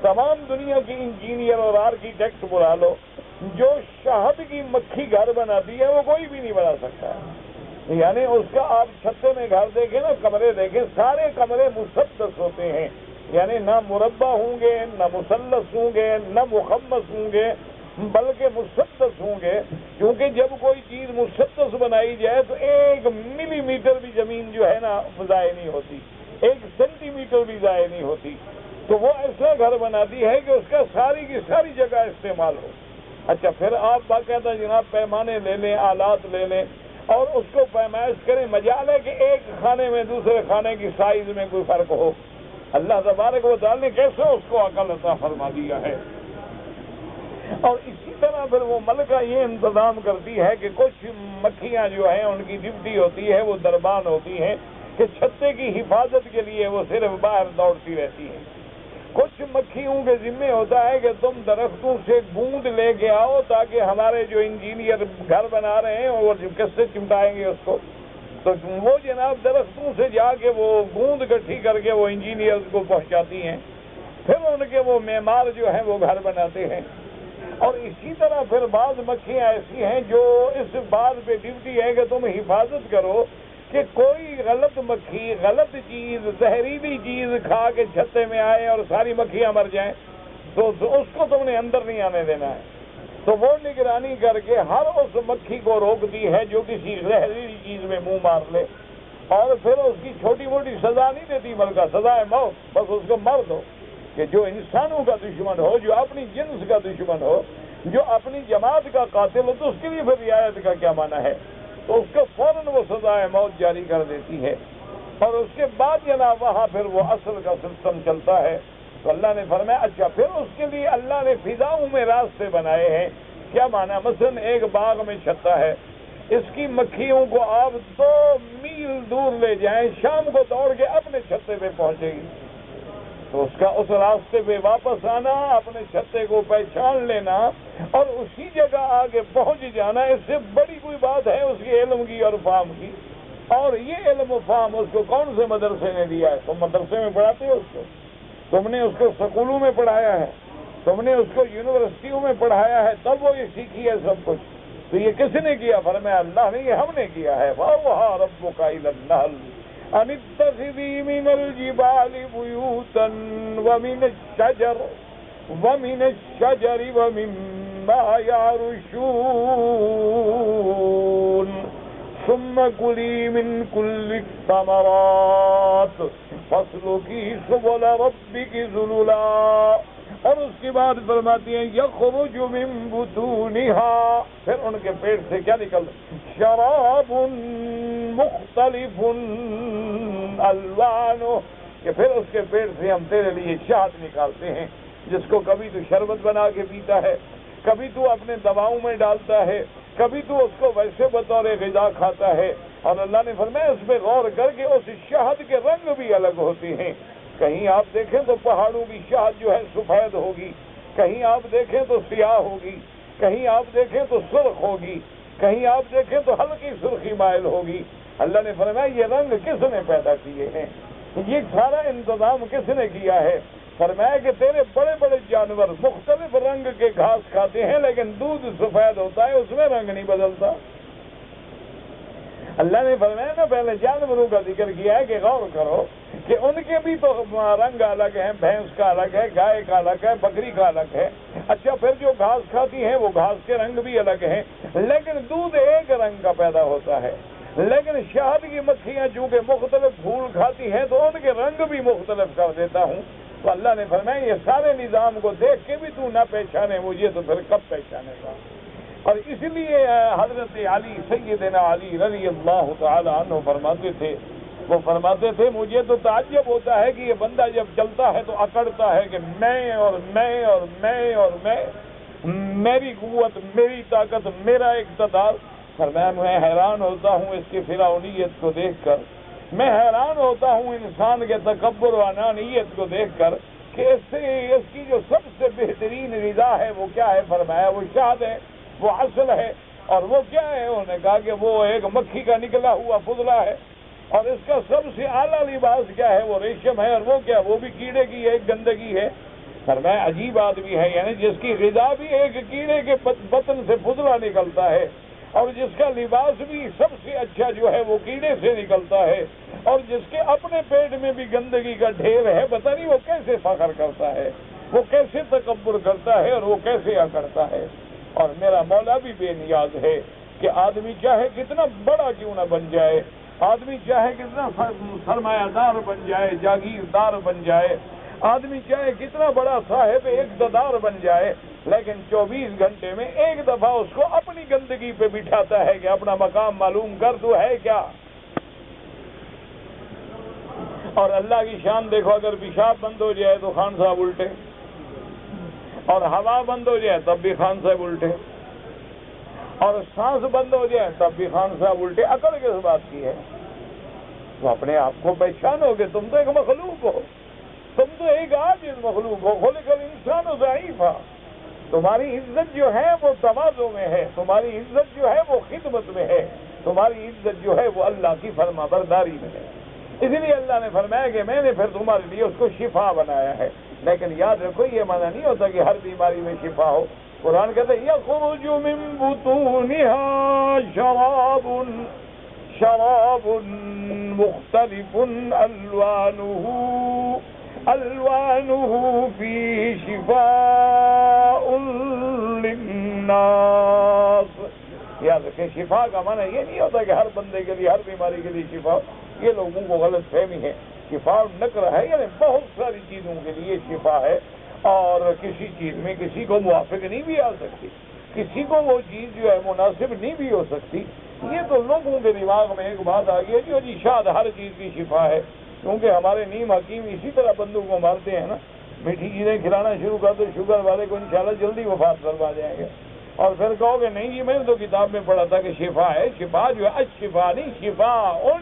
تمام دنیا کی انجینئر اور آرکیٹیکٹ بلا لو، جو شہد کی مکھی گھر بناتی ہے وہ کوئی بھی نہیں بنا سکتا. یعنی اس کا آپ چھتے میں گھر دیکھیں نا، کمرے دیکھیں، سارے کمرے مسدس ہوتے ہیں، یعنی نہ مربع ہوں گے، نہ مثلث ہوں گے، نہ مخمس ہوں گے، بلکہ مسدس ہوں گے. کیونکہ جب کوئی چیز مسدس بنائی جائے تو 1 ملی میٹر بھی زمین جو ہے نا ضائع نہیں ہوتی، 1 سینٹی میٹر بھی ضائع نہیں ہوتی. تو وہ ایسا گھر بناتی ہے کہ اس کا ساری کی ساری جگہ استعمال ہو. اچھا، پھر آپ باقاعدہ جناب پیمانے لے لیں، آلات لے لیں اور اس کو پیمائش کریں. مجال ہے کہ ایک کھانے میں دوسرے کھانے کی سائز میں کوئی فرق ہو. اللہ تبارک و تعالی نے کیسے اس کو عقل عطا فرما دیا ہے. اور اسی طرح پھر وہ ملکہ یہ انتظام کرتی ہے کہ کچھ مکھیاں جو ہیں ان کی ڈیوٹی ہوتی ہے، وہ دربان ہوتی ہیں کہ چھتے کی حفاظت کے لیے وہ صرف باہر دوڑتی رہتی ہیں. کچھ مکھیوں کے ذمہ ہوتا ہے کہ تم درختوں سے گوند لے کے آؤ تاکہ ہمارے جو انجینئر گھر بنا رہے ہیں وہ کس سے چمٹائیں گے اس کو. تو وہ جناب درختوں سے جا کے وہ گوند اکٹھی کر کے وہ انجینئرز کو پہنچاتی ہیں، پھر ان کے وہ معمار جو ہیں وہ گھر بناتے ہیں۔ اور اسی طرح پھر بعض مکھیاں ایسی ہیں جو اس بات پہ ڈیوٹی ہے کہ تم حفاظت کرو کہ کوئی غلط مکھی، غلط چیز، زہریلی چیز کھا کے چھتے میں آئے اور ساری مکھیاں مر جائیں، تو اس کو تم نے اندر نہیں آنے دینا ہے۔ تو وہ نگرانی کر کے ہر اس مکھی کو روکتی ہے جو کسی زہریلی چیز میں منہ مار لے، اور پھر اس کی چھوٹی موٹی سزا نہیں دیتی بلکہ سزا ہے موت، بس اس کو مر دو۔ کہ جو انسانوں کا دشمن ہو، جو اپنی جنس کا دشمن ہو، جو اپنی جماعت کا قاتل ہو، تو اس کے لیے پھر رعایت کا کیا معنی ہے؟ تو اس کو فوراً وہ سزائے موت جاری کر دیتی ہے، اور اس کے بعد جناب وہاں پھر وہ اصل کا سسٹم چلتا ہے۔ تو اللہ نے فرمایا اچھا پھر اس کے لیے اللہ نے فضاؤں میں راستے بنائے ہیں۔ کیا معنی؟ مثلا ایک باغ میں چھتا ہے، اس کی مکھیوں کو آپ 2 میل دور لے جائیں، شام کو دوڑ کے اپنے چھتے پہ پہنچے گی، تو اس کا اس راستے پہ واپس آنا، اپنے چھتے کو پہچان لینا اور اسی جگہ آگے پہنچ جانا، اس سے بڑی کوئی بات ہے اس کے علم کی اور فہم کی؟ اور یہ علم و فہم اس کو کون سے مدرسے نے دیا ہے؟ تم مدرسے میں پڑھاتے ہو اس کو، تم نے اس کو سکولوں میں پڑھایا ہے، تم نے اس کو یونیورسٹیوں میں پڑھایا ہے، تب وہ یہ سیکھی ہے سب کچھ۔ تو یہ کس نے کیا؟ فرمایا اللہ نے، یہ ہم نے کیا ہے۔ وَأَوْحَىٰ رَبُّكَ إِلَى النَّحْلِ أَنِ اتَّخِذِي مِنَ الْجِبَالِ بُيُوتًا وَمِنَ الشَّجَرِ وَمِمَّا يَعْرُشُونَ ثُمَّ كُلِي مِن كُلِّ الثَّمَرَاتِ فَاسْلُكِي سُبُلَ رَبِّكِ ذُلُلًا، اور اس کے بعد فرماتی ہیں یخرج من بطونها، پھر ان کے پیٹ سے کیا نکلتا؟ شراب مختلف الوانہ، کہ پھر اس کے پیٹ سے ہم تیرے لیے شہد نکالتے ہیں، جس کو کبھی تو شربت بنا کے پیتا ہے، کبھی تو اپنے دواؤں میں ڈالتا ہے، کبھی تو اس کو ویسے بطور غذا کھاتا ہے۔ اور اللہ نے فرمایا اس پہ غور کر کے اس شہد کے رنگ بھی الگ ہوتے ہیں، کہیں آپ دیکھیں تو پہاڑوں کی شہد جو ہے سفید ہوگی، کہیں آپ دیکھیں تو سیاہ ہوگی، کہیں آپ دیکھیں تو سرخ ہوگی، کہیں آپ دیکھیں تو ہلکی سرخی مائل ہوگی۔ اللہ نے فرمایا یہ رنگ کس نے پیدا کیے ہیں؟ یہ سارا انتظام کس نے کیا ہے؟ فرمایا کہ تیرے بڑے بڑے جانور مختلف رنگ کے گھاس کھاتے ہیں، لیکن دودھ سفید ہوتا ہے، اس میں رنگ نہیں بدلتا۔ اللہ نے فرمایا نا پہلے جانوروں کا ذکر کیا ہے کہ غور کرو کہ ان کے بھی تو رنگ الگ ہیں، بھینس کا الگ ہے، گائے کا الگ ہے، بکری کا الگ ہے۔ اچھا پھر جو گھاس کھاتی ہیں وہ گھاس کے رنگ بھی الگ ہیں، لیکن دودھ ایک رنگ کا پیدا ہوتا ہے۔ لیکن شہد کی مکھیاں چونکہ مختلف پھول کھاتی ہیں تو ان کے رنگ بھی مختلف کر دیتا ہوں۔ تو اللہ نے فرمایا یہ سارے نظام کو دیکھ کے بھی تو نہ پہچانے مجھے تو پھر کب پہچانے گا؟ اور اس لیے حضرت علی سیدنا علی رضی اللہ تعالی عنہ فرماتے تھے، وہ فرماتے تھے مجھے تو تعجب ہوتا ہے کہ یہ بندہ جب چلتا ہے تو اکڑتا ہے کہ میں اور میں اور میں اور میں، میری قوت، میری طاقت، میرا اقتدار۔ فرمایا میں حیران ہوتا ہوں اس کی فرعونیت کو دیکھ کر، میں حیران ہوتا ہوں انسان کے تکبر و انانیت کو دیکھ کر کہ اس کی جو سب سے بہترین غذا ہے وہ کیا ہے؟ فرمایا وہ شہد ہے، وہ عسل ہے۔ اور وہ کیا ہے؟ انہوں نے کہا کہ وہ ایک مکھی کا نکلا ہوا فضلہ ہے، اور اس کا سب سے اعلیٰ لباس کیا ہے؟ وہ ریشم ہے، اور وہ کیا؟ وہ بھی کیڑے کی ایک گندگی ہے۔ فرمایا عجیب آدمی ہے، یعنی جس کی غذا بھی ایک کیڑے کے بطن سے فضلہ نکلتا ہے، اور جس کا لباس بھی سب سے اچھا جو ہے وہ کیڑے سے نکلتا ہے، اور جس کے اپنے پیٹ میں بھی گندگی کا ڈھیر ہے، پتہ نہیں وہ کیسے فخر کرتا ہے، وہ کیسے تکبر کرتا ہے، اور وہ کیسے کرتا ہے۔ اور میرا مولا بھی بے نیاز ہے کہ آدمی چاہے کتنا بڑا کیوں نہ بن جائے، آدمی چاہے کتنا سرمایہ دار بن جائے، جاگیردار بن جائے، آدمی چاہے کتنا بڑا صاحب اقتدار بن جائے، لیکن 24 گھنٹے میں ایک دفعہ اس کو اپنی گندگی پہ بٹھاتا ہے کہ اپنا مقام معلوم کر تو ہے کیا۔ اور اللہ کی شان دیکھو، اگر پیشاب بند ہو جائے تو خان صاحب الٹے، اور ہوا بند ہو جائے تب بھی خان صاحب الٹے، اور سانس بند ہو جائے تب بھی خان صاحب الٹے۔ عقل کس بات کی ہے؟ تو اپنے آپ کو پہچانو کہ تم تو ایک مخلوق ہو، تم تو ایک عاجز مخلوق ہو، خلق الانسان ضعیفا۔ تمہاری عزت جو ہے وہ تواضع میں ہے، تمہاری عزت جو ہے وہ خدمت میں ہے، تمہاری عزت جو ہے وہ اللہ کی فرما برداری میں ہے. اس لیے اللہ نے فرمایا کہ میں نے پھر تمہارے لیے اس کو شفا بنایا ہے. لیکن یاد رکھو یہ معنی نہیں ہوتا کہ ہر بیماری میں شفا ہو. قرآن کہتے ہیں یخرج من بطونها شراب مختلف الوانه فيه شفاء للناس. یاد رکھیں شفا کا معنی یہ نہیں ہوتا کہ ہر بندے کے لیے ہر بیماری کے لیے شفا. یہ لوگوں کو غلط فہمی ہے. شفا نکرہ ہے یعنی بہت ساری چیزوں کے لیے شفا ہے اور کسی چیز میں کسی کو موافق نہیں بھی آ سکتی, کسی کو وہ چیز جو ہے مناسب نہیں بھی ہو سکتی. یہ تو لوگوں کے دماغ میں ایک بات آ گئی ہے جی شاید ہر چیز کی شفا ہے, کیونکہ ہمارے نیم حکیم اسی طرح بندوں کو مارتے ہیں نا. میٹھی چیزیں کھلانا شروع کر تو شوگر والے کو انشاءاللہ جلدی وفات کروا جائیں گے, اور پھر کہو گے نہیں جی میں نے تو کتاب میں پڑھا تھا کہ شفا ہے. شفا جو ہے اشفا نہیں, شفا ان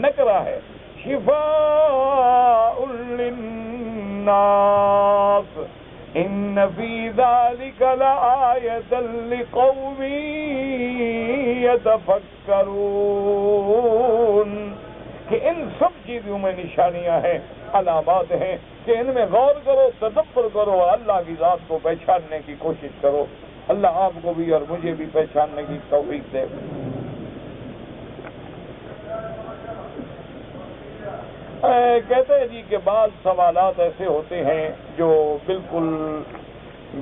نکرہ ہے. شفاء للناس ان فی ذلک لآیۃ لقوم یتفکرون. کہ ان سب چیزوں میں نشانیاں ہیں, علامات ہیں کہ ان میں غور کرو, تدبر کرو, اللہ کی ذات کو پہچاننے کی کوشش کرو. اللہ آپ کو بھی اور مجھے بھی پہچاننے کی توفیق دے. کہتے ہیں جی کہ بعض سوالات ایسے ہوتے ہیں جو بالکل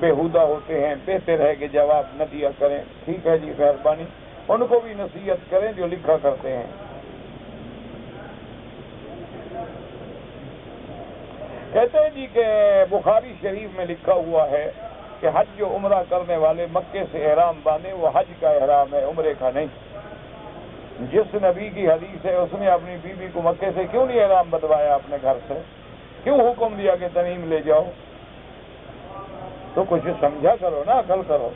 بیہودہ ہوتے ہیں, بہتر ہے کہ جواب نہ دیا کریں. ٹھیک ہے جی, مہربانی. ان کو بھی نصیحت کریں جو لکھا کرتے ہیں. کہتے ہیں جی کہ بخاری شریف میں لکھا ہوا ہے کہ حج جو عمرہ کرنے والے مکے سے احرام باندھے وہ حج کا احرام ہے, عمرے کا نہیں. جس نبی کی حدیث ہے اس نے اپنی بیوی کو مکے سے کیوں نہیں احرام بدوایا اپنے گھر سے, کیوں حکم دیا کہ تنعیم لے جاؤ؟ تو کچھ سمجھا کرو نا, عقل کرو.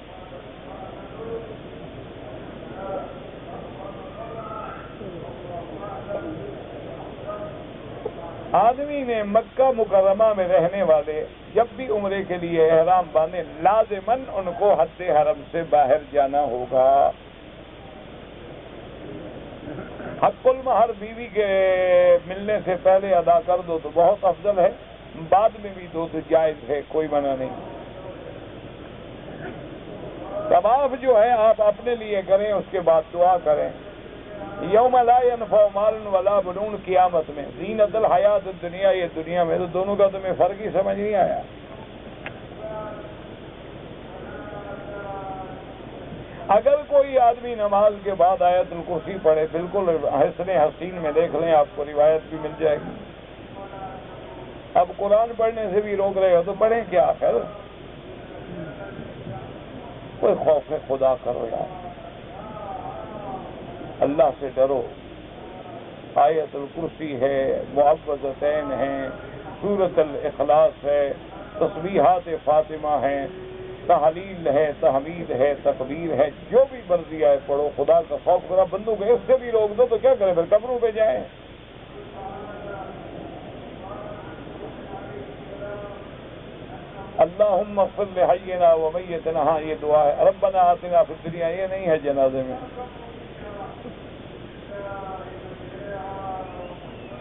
آدمی نے مکہ مکرمہ میں رہنے والے جب بھی عمرے کے لیے احرام باندھے لازماً ان کو حد حرم سے باہر جانا ہوگا. حق المہر بیوی کے ملنے سے پہلے ادا کر دو تو بہت افضل ہے, بعد میں بھی دو تو جائز ہے, کوئی منع نہیں. طواف جو ہے آپ اپنے لیے کریں, اس کے بعد دعا کریں. یوم لا ينفع مال ولا بنون, قیامت میں زینت الحیات الدنیا, یہ دنیا میں تو دونوں کا تمہیں فرق ہی سمجھ نہیں آیا. اگر کوئی آدمی نماز کے بعد آیت الکرسی پڑھے, بالکل حسن حسین میں دیکھ لیں, آپ کو روایت بھی مل جائے گی. اب قرآن پڑھنے سے بھی روک رہے ہو تو پڑھیں کیا آخر؟ کوئی خوف خدا کرو یار, اللہ سے ڈرو. آیت الکرسی ہے, معوذتین ہیں, سورۃ الاخلاص ہے, تسبیحات فاطمہ ہیں, تحلیل ہے, تحمید ہے, تکبیر ہے, جو بھی مرضی آئے پڑھو. خدا کا خوف کرا. بندوں کو اس سے بھی روک دو تو کیا کریں, پھر قبروں پہ جائیں. اللہم اغفر لحینا و میتنا, ہاں یہ دعا ہے. ربنا آتنا فی الدنیا, یہ نہیں ہے جنازے میں.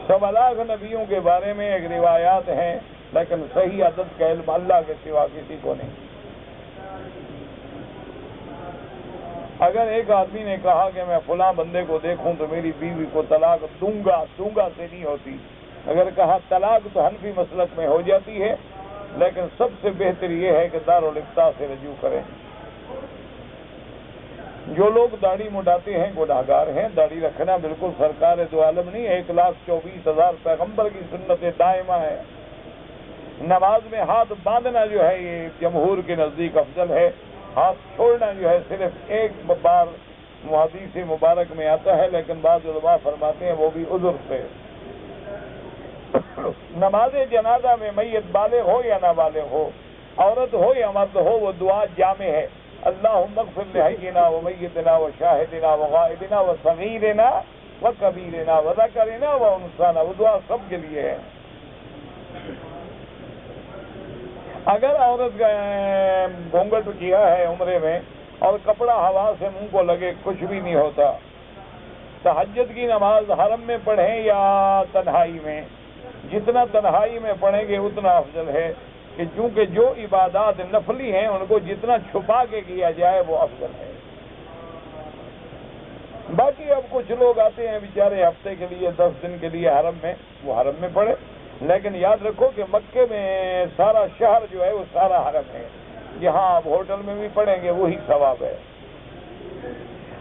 سوالات نبیوں کے بارے میں ایک روایات ہیں, لیکن صحیح عدد کا علم اللہ کے سوا کسی کو نہیں. اگر ایک آدمی نے کہا کہ میں فلاں بندے کو دیکھوں تو میری بیوی کو طلاق دوں گا سے نہیں ہوتی. اگر کہا طلاق تو حنفی مسلک میں ہو جاتی ہے, لیکن سب سے بہتر یہ ہے کہ دارالفتاء سے رجوع کریں. جو لوگ داڑھی مڈاتے ہیں گناہگار ہیں. داڑھی رکھنا بالکل سرکار دو عالم نہیں, 1,24,000 پیغمبر کی سنت دائمہ ہے. نماز میں ہاتھ باندھنا جو ہے یہ جمہور کے نزدیک افضل ہے. ہاتھ چھوڑنا جو ہے صرف ایک بار حدیث مبارک میں آتا ہے, لیکن بعض علماء فرماتے ہیں وہ بھی عذر سے. نماز جنازہ میں میت بالغ ہو یا نابالغ ہو, عورت ہو یا مرد ہو, وہ دعا جامع ہے. اللہم اغفر لحینا و میتنا و شاہدنا و غائبنا و صغیرنا و کبیرنا و ذکرنا و انثانا, وہ دعا سب کے لیے ہے. اگر عورت گھونگھٹ کیا ہے عمرے میں اور کپڑا ہوا سے منہ کو لگے, کچھ بھی نہیں ہوتا, تہجد کی نماز حرم میں پڑھیں یا تنہائی میں؟ جتنا تنہائی میں پڑھیں گے اتنا افضل ہے، کہ چونکہ جو عبادات نفلی ہیں ان کو جتنا چھپا کے کیا جائے وہ افضل ہے۔ باقی اب کچھ لوگ آتے ہیں بیچارے ہفتے کے لیے 10 دن کے لیے حرم میں، وہ حرم میں پڑھے، لیکن یاد رکھو کہ مکے میں سارا شہر جو ہے وہ سارا حرم ہے، جہاں آپ ہوٹل میں بھی پڑھیں گے وہی ثواب ہے۔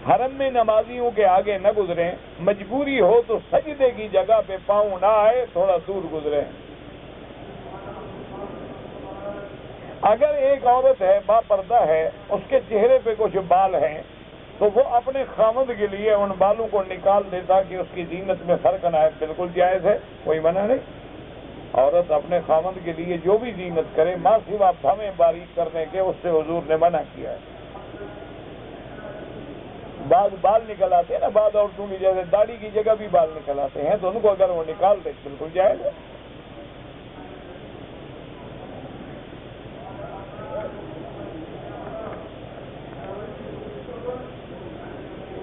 حرم میں نمازیوں کے آگے نہ گزریں، مجبوری ہو تو سجدے کی جگہ پہ پاؤں نہ آئے، تھوڑا دور گزریں۔ اگر ایک عورت ہے با پردہ ہے، اس کے چہرے پہ کچھ بال ہیں تو وہ اپنے خامد کے لیے ان بالوں کو نکال دے تاکہ اس کی زینت میں فرق نہ آئے، بالکل جائز ہے، کوئی منع نہیں۔ عورت اپنے خامد کے لیے جو بھی زینت کرے ماں سوا بھویں باریک کرنے کے، اس سے حضور نے منع کیا ہے۔ بعض بال نکل آتے ہیں نا، بعض عورتوں کی جیسے داڑھی کی جگہ بھی بال نکل آتے ہیں، تو ان کو اگر وہ نکال دے بالکل جائز ہے۔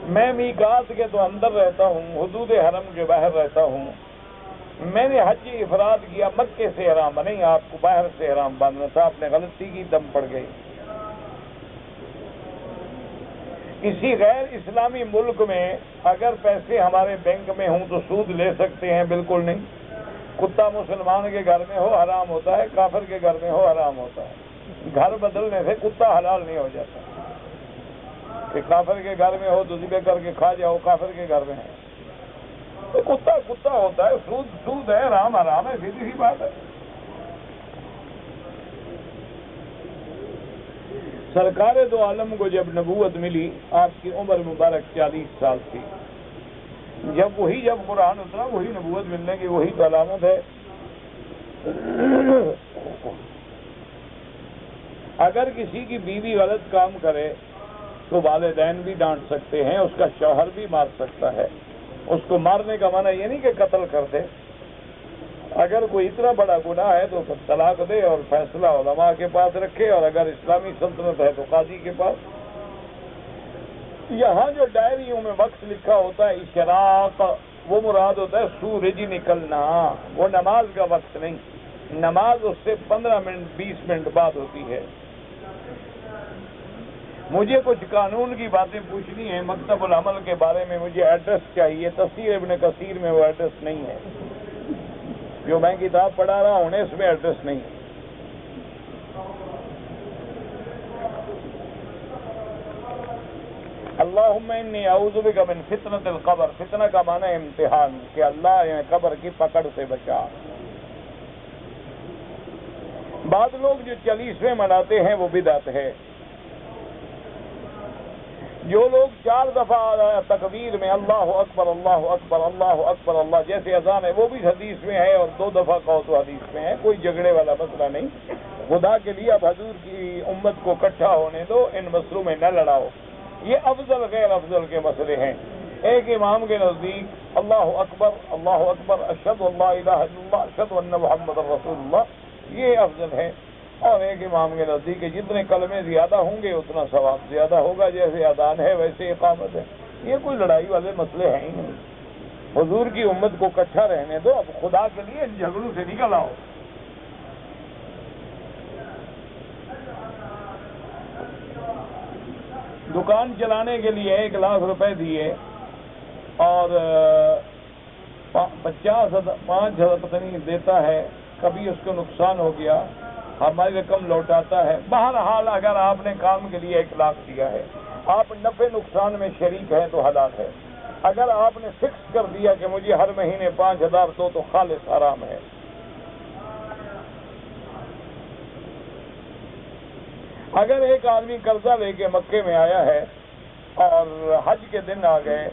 میں میقات کے تو اندر رہتا ہوں، حدود حرم کے باہر رہتا ہوں۔ میں نے حج افراد کیا، مکے سے احرام نہیں، آپ کو باہر سے احرام باندھنا تھا، آپ نے غلطی کی، دم پڑ گئی۔ کسی غیر اسلامی ملک میں اگر پیسے ہمارے بینک میں ہوں تو سود لے سکتے ہیں؟ بالکل نہیں۔ کتا مسلمان کے گھر میں ہو حرام ہوتا ہے، کافر کے گھر میں ہو حرام ہوتا ہے۔ گھر بدلنے سے کتا حلال نہیں ہو جاتا کہ کافر کے گھر میں ہو تو ذبح کر کے کھا جاؤ، کافر کے گھر میں ہے تو کتا کتا ہوتا ہے، سود سود ہے، حرام حرام ہے، سیدھی سی بات ہے۔ سرکار دو عالم کو جب نبوت ملی، آپ کی عمر مبارک 40 سال تھی۔ جب قرآن اترا وہی نبوت ملنے کی وہی تو علامت ہے۔ اگر کسی کی بیوی غلط کام کرے تو والدین بھی ڈانٹ سکتے ہیں، اس کا شوہر بھی مار سکتا ہے۔ اس کو مارنے کا معنی یہ نہیں کہ قتل کر دے، اگر کوئی اتنا بڑا گناہ ہے تو طلاق دے اور فیصلہ علماء کے پاس رکھے، اور اگر اسلامی سلطنت ہے تو قاضی کے پاس۔ یہاں جو ڈائریوں میں وقت لکھا ہوتا ہے اشراق، وہ مراد ہوتا ہے سورج نکلنا، وہ نماز کا وقت نہیں، نماز اس سے 15 منٹ 20 منٹ بعد ہوتی ہے۔ مجھے کچھ قانون کی باتیں پوچھنی ہیں، مکتب العمل کے بارے میں مجھے ایڈریس چاہیے، تفسیر ابن کثیر میں وہ ایڈریس نہیں ہے، جو میں کتاب پڑھا رہا ہوں اس میں ایڈریس نہیں ہے۔ اللہم انی اعوذ بک من فتنۃ القبر، فتنہ کا معنی امتحان، کہ اللہ قبر کی پکڑ سے بچا۔ بعض لوگ جو 40ویں مناتے ہیں وہ بدعت ہے۔ جو لوگ 4 دفعہ تکبیر میں اللہ اکبر اللہ اکبر اللہ اکبر اللہ جیسے اذان ہے وہ بھی حدیث میں ہے، اور 2 دفعہ کہو تو حدیث میں ہے، کوئی جھگڑے والا مسئلہ نہیں۔ خدا کے لیے اب حضور کی امت کو اکٹھا ہونے دو، ان مسئلوں میں نہ لڑاؤ، یہ افضل غیر افضل کے مسئلے ہیں۔ ایک امام کے نزدیک اللہ اکبر اشہد ان لا الہ الا اللہ اشہد ان محمد رسول اللہ، یہ افضل ہے۔ اور ایک امام کے نزدیک کہ جتنے کلمے زیادہ ہوں گے اتنا ثواب زیادہ ہوگا، جیسے اذان ہے ویسے اقامت ہے۔ یہ کوئی لڑائی والے مسئلے ہیں ہی نہیں۔ حضور کی امت کو اکٹھا رہنے دو، اب خدا کے لیے ان جھگڑوں سے نکل آؤ۔ دکان چلانے کے لیے 1 لاکھ روپے دیے اور 5,000 پتہ نہیں دیتا ہے، کبھی اس کو نقصان ہو گیا، ہماری رقم لوٹاتا ہے۔ بہرحال اگر آپ نے کام کے لیے 1 لاکھ دیا ہے، آپ نفع نقصان میں شریک ہیں تو حلال ہے۔ اگر آپ نے فکس کر دیا کہ مجھے ہر مہینے 5,000 دو تو خالص حرام ہے۔ اگر ایک آدمی قرضہ لے کے مکے میں آیا ہے اور حج کے دن آ گئے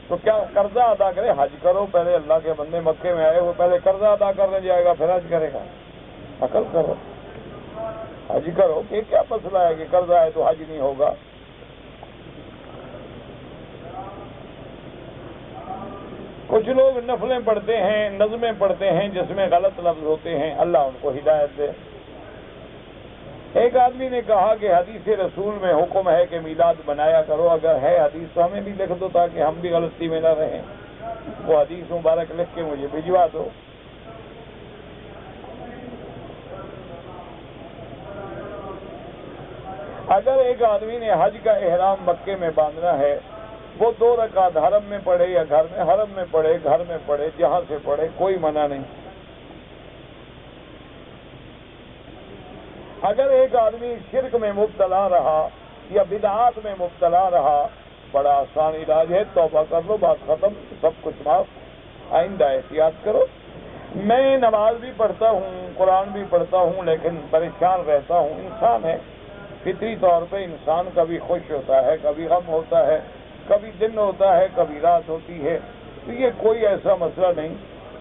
تو کیا قرضہ ادا کرے؟ حج کرو، پہلے اللہ کے بندے مکے میں آئے، وہ پہلے قرضہ ادا کرنے جائے گا پھر حج کرے گا؟ عقل کرو، حج کرو، کہ کیا مسئلہ ہے کہ قرضہ ہے تو حج نہیں ہوگا؟ کچھ لوگ نفلیں پڑھتے ہیں، نظمیں پڑھتے ہیں جس میں غلط لفظ ہوتے ہیں، اللہ ان کو ہدایت دے۔ ایک آدمی نے کہا کہ حدیث رسول میں حکم ہے کہ میلاد بنایا کرو، اگر ہے حدیث تو ہمیں بھی لکھ دو تاکہ ہم بھی غلطی میں نہ رہیں۔ وہ حدیث مبارک لکھ کے مجھے بھجوا دو۔ اگر ایک آدمی نے حج کا احرام مکے میں باندھنا ہے، وہ 2 رکعت حرم میں پڑھے یا گھر میں، حرم میں پڑھے، گھر میں پڑھے، جہاں سے پڑھے، کوئی منع نہیں۔ اگر ایک آدمی شرک میں مبتلا رہا یا بدعات میں مبتلا رہا، بڑا آسان علاج ہے، توبہ کر لو، بات ختم، سب کچھ معاف، آئندہ احتیاط کرو۔ میں نماز بھی پڑھتا ہوں، قرآن بھی پڑھتا ہوں، لیکن پریشان رہتا ہوں، انسان ہے، فطری طور پہ انسان کبھی خوش ہوتا ہے، کبھی غم ہوتا ہے، کبھی دن ہوتا ہے، کبھی رات ہوتی ہے، تو یہ کوئی ایسا مسئلہ نہیں،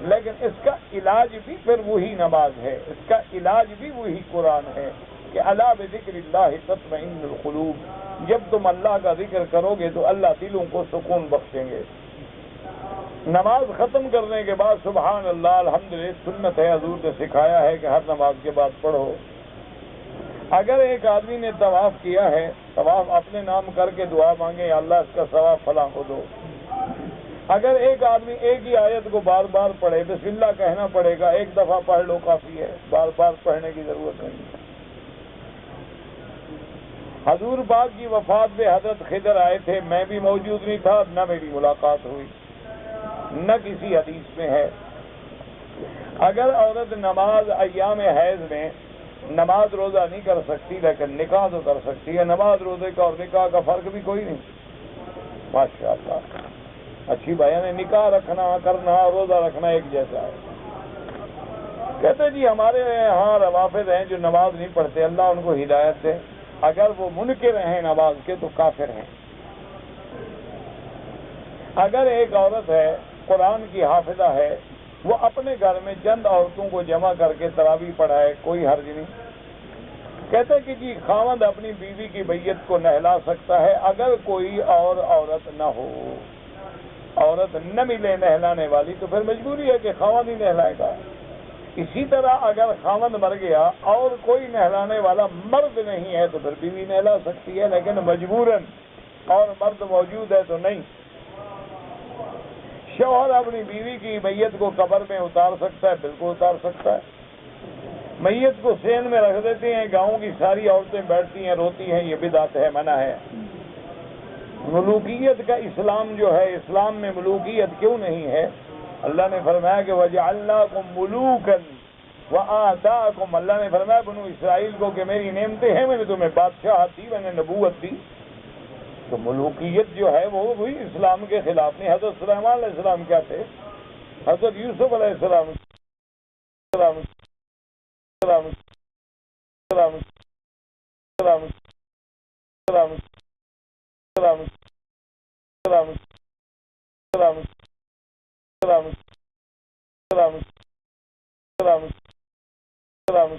لیکن اس کا علاج بھی پھر وہی نماز ہے، اس کا علاج بھی وہی قرآن ہے کہ الا بذکر اللہ تطمئن القلوب، جب تم اللہ کا ذکر کرو گے تو اللہ دلوں کو سکون بخشیں گے۔ نماز ختم کرنے کے بعد سبحان اللہ الحمدللہ سنت ہے، حضور نے سکھایا ہے کہ ہر نماز کے بعد پڑھو۔ اگر ایک آدمی نے طواف کیا ہے، طواف اپنے نام کر کے دعا مانگے، یا اللہ اس کا ثواب فلاں کو دو۔ اگر ایک آدمی ایک ہی آیت کو بار بار پڑھے، بسم اللہ کہنا پڑے گا، ایک دفعہ پڑھ لو کافی ہے، بار بار پڑھنے کی ضرورت نہیں۔ حضور پاک کی وفات پہ حضرت خضر آئے تھے، میں بھی موجود نہیں تھا، نہ میری ملاقات ہوئی، نہ کسی حدیث میں ہے۔ اگر عورت نماز ایام حیض میں نماز روزہ نہیں کر سکتی لیکن نکاح تو کر سکتی ہے، نماز روزے کا اور نکاح کا فرق بھی کوئی نہیں، ماشاءاللہ اچھی بیان ہے، نکاح رکھنا کرنا روزہ رکھنا ایک جیسا ہے۔ کہتے جی ہمارے ہاں روافض ہیں جو نماز نہیں پڑھتے، اللہ ان کو ہدایت دے، اگر وہ منکر ہیں نماز کے تو کافر ہیں۔ اگر ایک عورت ہے قرآن کی حافظہ ہے، وہ اپنے گھر میں چند عورتوں کو جمع کر کے تراویح پڑھائے، کوئی حرج نہیں۔ کہتے کہ جی خاوند اپنی بیوی کی بیعت کو نہلا سکتا ہے اگر کوئی اور عورت نہ ہو، عورت نہ ملے نہلانے والی تو پھر مجبوری ہے کہ خاوند ہی نہلائے گا۔ اسی طرح اگر خاوند مر گیا اور کوئی نہلانے والا مرد نہیں ہے تو پھر بیوی نہلا سکتی ہے، لیکن مجبوراً، اور مرد موجود ہے تو نہیں۔ شوہر اپنی بیوی کی میت کو قبر میں اتار سکتا ہے، بالکل اتار سکتا ہے۔ میت کو سین میں رکھ دیتے ہیں، گاؤں کی ساری عورتیں بیٹھتی ہیں، روتی ہیں، یہ بدعت ہے، منع ہے۔ ملوکیت کا اسلام جو ہے، اسلام میں ملوکیت کیوں نہیں ہے؟ اللہ نے فرمایا کہ وَجَعَلْنَاكُمْ مُلُوكًا وَآتَاكُمْ، اللہ نے فرمایا بنو اسرائیل کو کہ میری نعمتیں ہیں، میں نے تمہیں بادشاہت دی، میں نے نبوت دی۔ تو ملوکیت جو ہے وہ وہی اسلام کے خلاف نہیں۔ حضرت سلیمان علیہ السلام کیا تھے؟ حضرت یوسف علیہ السلام السلام السلام السلام السلام السلام السلام السلام السلام السلام السلام السلام السلام